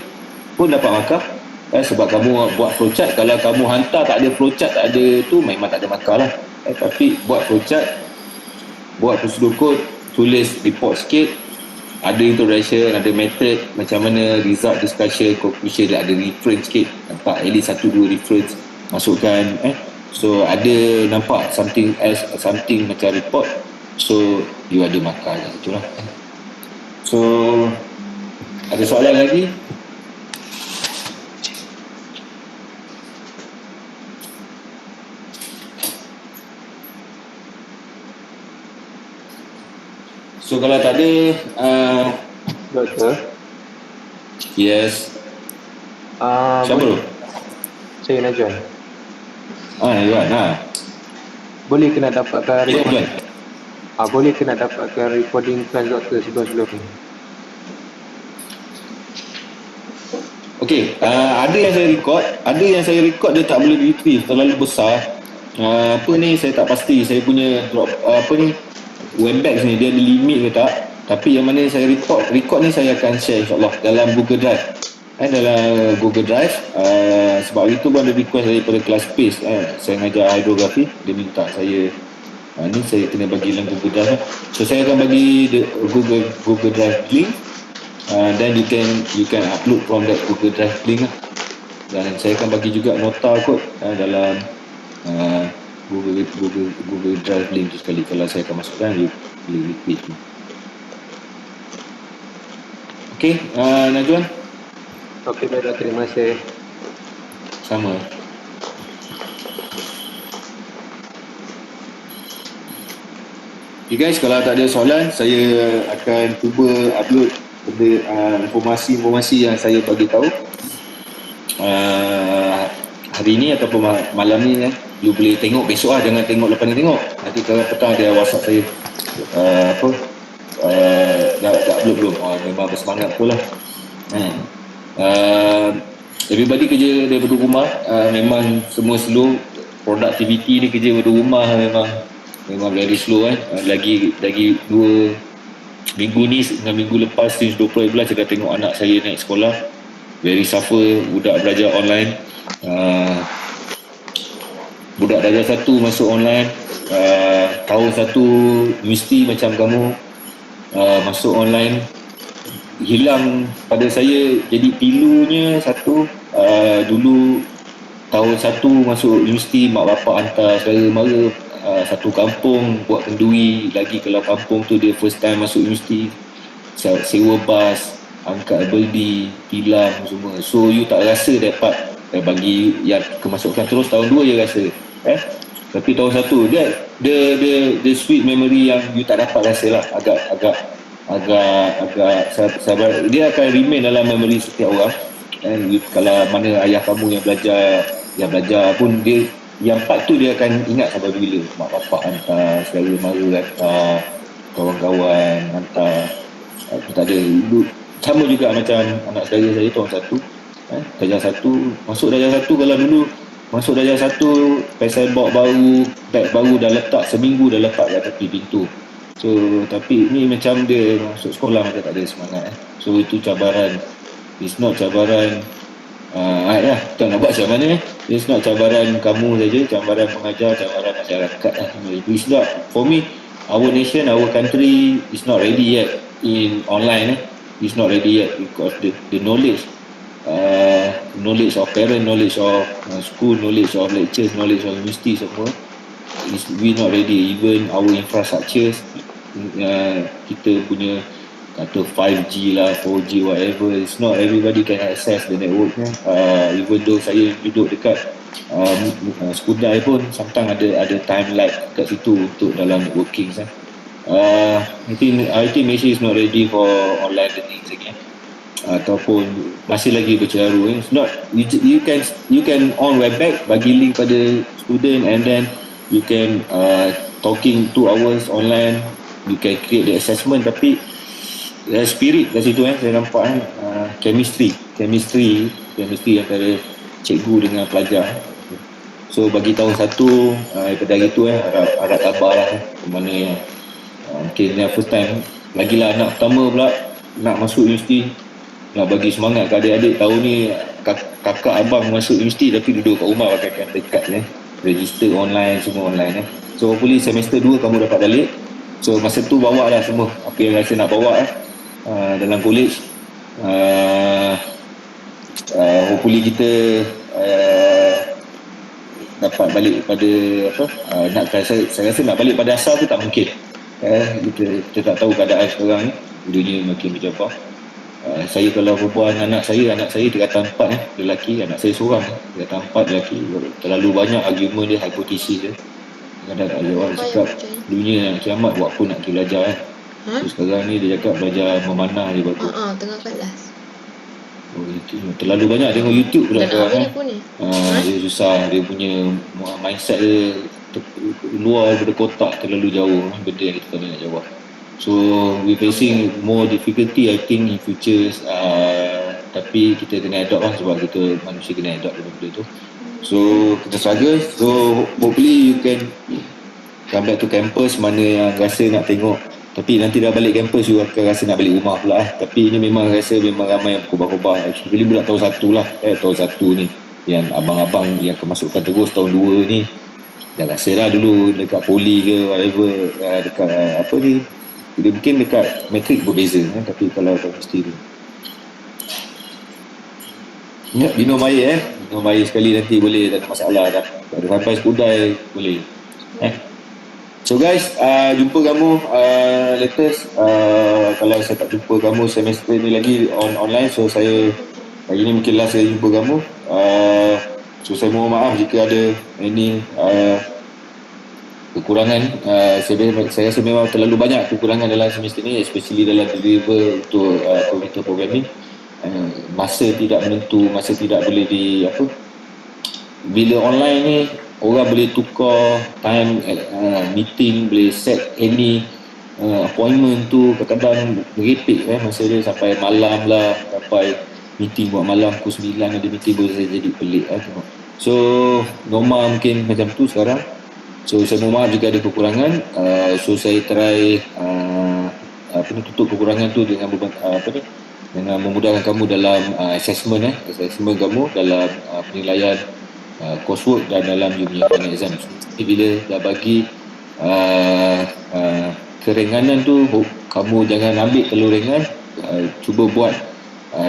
S1: pun dapat markah. Sebab kamu buat flowchart, kalau kamu hantar tak ada flowchart, tak ada tu, memang tak ada markah lah. Tapi buat flowchart, buat prosedur kod, tulis report sikit, ada introduction, ada method, macam mana result, discussion, conclusion, ada reference sikit, nampak at least 1-2 reference masukkan. So ada nampak something macam report, so you ada markah kat situ lah. So ada soalan lagi? So kalau tak ada,
S5: Doktor.
S1: yes. Siapa tu?
S5: Saya Najwan.
S1: Najwan.
S5: Boleh kena dapatkan
S1: Najwan.
S5: boleh kena dapatkan recording class doktor sebelum ni.
S1: Okey, ada yang saya record dia tak boleh retrieve, terlalu besar. Saya tak pasti, saya punya Webex ni dia ada limit ke tak, tapi yang mana saya record ni saya akan share insyaAllah dalam Google Drive. Dalam Google Drive, sebab itu pun ada request daripada kelas space. Saya mengajar hidrografi, dia minta saya ni saya kena bagi dalam Google Drive. So saya akan bagi Google Drive link, then you can upload from that Google Drive link lah. Dan saya akan bagi juga nota kot dalam Google Drive link tu sekali. Kalau saya akan masukkan, you boleh repeat tu. Okey, Najwan.
S5: Okey, baiklah, terima kasih.
S1: Sama. Okay guys, kalau tak ada soalan, saya akan cuba upload informasi yang saya bagi tahu hari ni ataupun malam ni. You boleh tengok besok lah, jangan tengok lepas ni tengok. Nanti kalau petang dia WhatsApp saya dah upload belum. Memang bersemangat pula. Everybody kerja daripada rumah, memang semua slow. Productivity dia kerja daripada rumah memang very slow. Lagi 2 minggu ni dengan minggu lepas, since 2011 saya dah tengok anak saya naik sekolah, very suffer. Budak belajar online, budak darjah 1 masuk online, tahun 1 universiti macam kamu masuk online. Hilang pada saya, jadi pilunya satu, dulu tahun 1 masuk universiti, mak bapak hantar saudara mara satu kampung buat kenduri. Lagi kalau kampung tu dia first time masuk universiti, sewa bas, angkat berdi, tilam semua. So you tak rasa dapat bagi yang kemasukan terus tahun 2 je rasa. Tapi tahun 1 dia sweet memory yang you tak dapat rasa lah. Agak sabar, dia akan remain dalam memory setiap orang. Kalau mana ayah kamu yang belajar pun, dia yang part tu dia akan ingat sampai bila. Mak bapak hantar, saudara mara hantar, kawan-kawan hantar. Tak ada. Sama juga macam anak saudara saya tahun 1, darjah 1, masuk darjah 1. Kalau dulu masuk darjah 1, pasal box baru, beg baru dah letak, seminggu dah letak kat tepi pintu. So tapi ni macam dia masuk sekolah macam tak ada semangat. So itu cabaran. It's not cabaran kita nak buat macam mana. It's not cabaran kamu saja, cabaran pengajar, cabaran masyarakat lah. It's not, for me our nation, our country is not ready yet in online. It's not ready yet because the knowledge, knowledge of parent, knowledge of school, knowledge of lectures, knowledge of university semua is we not ready. Even our infrastructures, kita punya kata 5G lah, 4G, whatever, it's not everybody can access the network. Even though saya duduk dekat Skudai pun sometimes ada time lag kat situ untuk dalam networking. I think Malaysia is not ready for online learning lagi. Ataupun masih lagi bercaru. It's not, you can on webback, bagi link pada student, and then you can talking 2 hours online, you can create the assessment, tapi spirit kat situ saya nampak chemistry antara cikgu dengan pelajar. So bagi tahun 1 daripada hari tu harap tabah lah mana yang mungkin yang first time lagilah anak pertama pula nak masuk universiti, nak bagi semangat ke adik-adik. Tahun ni kakak abang masuk universiti tapi duduk kat rumah pakai dekat register online, semua online. So hopefully semester 2 kamu dapat balik. So masa tu bawa lah semua apa yang rasa nak bawa dalam college. Hopefully kita dapat balik pada saya rasa nak balik pada asal tu tak mungkin. Kita tak tahu keadaan sekarang ni, dunia makin berjabah. Saya kalau perempuan, anak saya tingkatan 4 lelaki, anak saya seorang tingkatan 4 lelaki. Terlalu banyak argument dia, hipotesis dia. Kadang-kadang ada orang cakap dunia nak kiamat, buat apa nak pergi belajar So sekarang ni dia cakap belajar memanah je bagus.
S6: Tengah kelas.
S1: Terlalu banyak tengok YouTube pula sekarang dia susah, dia punya mindset dia luar daripada kotak, terlalu jauh benda yang kita nak jawab. So we facing more difficulty I think in futures, tapi kita kena adopt lah, sebab kita manusia kena adopt dengan benda tu. So kita struggle. So hopefully you can come back to campus, mana yang rasa nak tengok. Tapi nanti dah balik kampus you akan rasa nak balik rumah pula Tapi ini memang rasa memang ramai yang berkubah-kubah. Actually bulan tahun 1 lah tahun 1 ni yang abang-abang yang kemasukan terus tahun 2 ni dah rasa dah dulu dekat poli ke whatever, dekat apa ni, dia mungkin dekat matrik berbeza tapi kalau mesti tu minum air minum air sekali nanti boleh, tak ada masalah dah sampai Skudai boleh So guys, jumpa kamu latest kalau saya tak jumpa kamu semester ni lagi online. So saya hari ni mungkin last saya jumpa kamu. So saya mohon maaf jika ada ini kekurangan. Saya rasa memang terlalu banyak kekurangan dalam semester ni, especially dalam deliver untuk komputer programming. Masa tidak menentu, masa tidak boleh bila online ni orang boleh tukar time meeting, boleh set any appointment tu kadang-kadang merepek masa dia sampai malam lah, sampai meeting buat malam pukul 9 ada meeting, boleh jadi pelik So normal mungkin macam tu sekarang. So saya mohon maaf jika ada kekurangan. So saya try tutup kekurangan tu dengan dengan memudahkan kamu dalam assessment kamu dalam penilaian coursework dan dalam you punya final exam. Jadi bila dah bagi keringanan tu, kamu jangan ambil terlalu ringan, cuba buat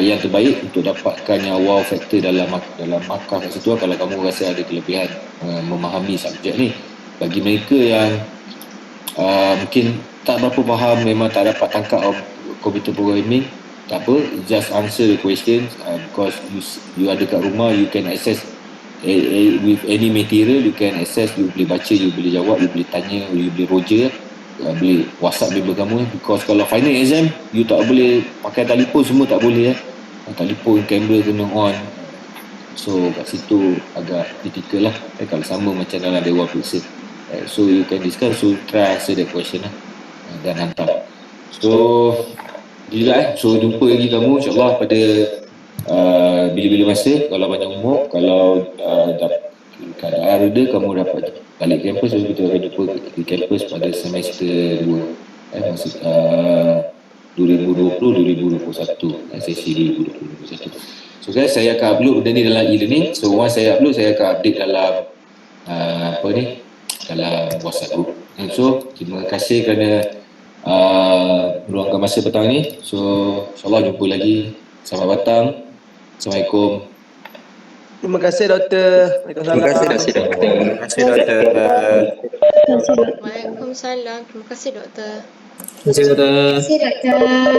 S1: yang terbaik untuk dapatkan yang wow factor dalam markah kat situ kalau kamu rasa ada kelebihan memahami subjek ni. Bagi mereka yang mungkin tak berapa faham, memang tak dapat tangkap computer programming, tak apa, just answer the questions because you ada kat rumah, you can access with any material, you can access, you boleh baca, you boleh jawab, you boleh tanya, you boleh roger, boleh whatsapp member kamu because kalau final exam you tak boleh pakai telefon, semua tak boleh telefon, kamera kena on. So kat situ agak critical lah kalau sama macam dalam dewan periksa. So you can discuss, so try answer that question dan hantar. So juga so jumpa lagi kamu insyaAllah pada bila-bila masa, kalau banyak umur, kalau keadaan reda, kamu dapat balik kampus. So kita akan jumpa di kampus pada semester 2 2020-2021 sesi 2021. So guys, saya akan upload benda ni dalam e-learning. So once saya upload, saya akan update dalam dalam WhatsApp group. And so terima kasih kerana meluangkan masa petang ni. So insyaAllah jumpa lagi. Selamat petang. Assalamualaikum.
S3: Terima kasih doktor.
S5: Terima kasih doktor.
S1: Terima kasih doktor.
S6: Waalaikumsalam. Terima kasih doktor.
S5: Terima kasih doktor.
S4: Terima kasih doktor.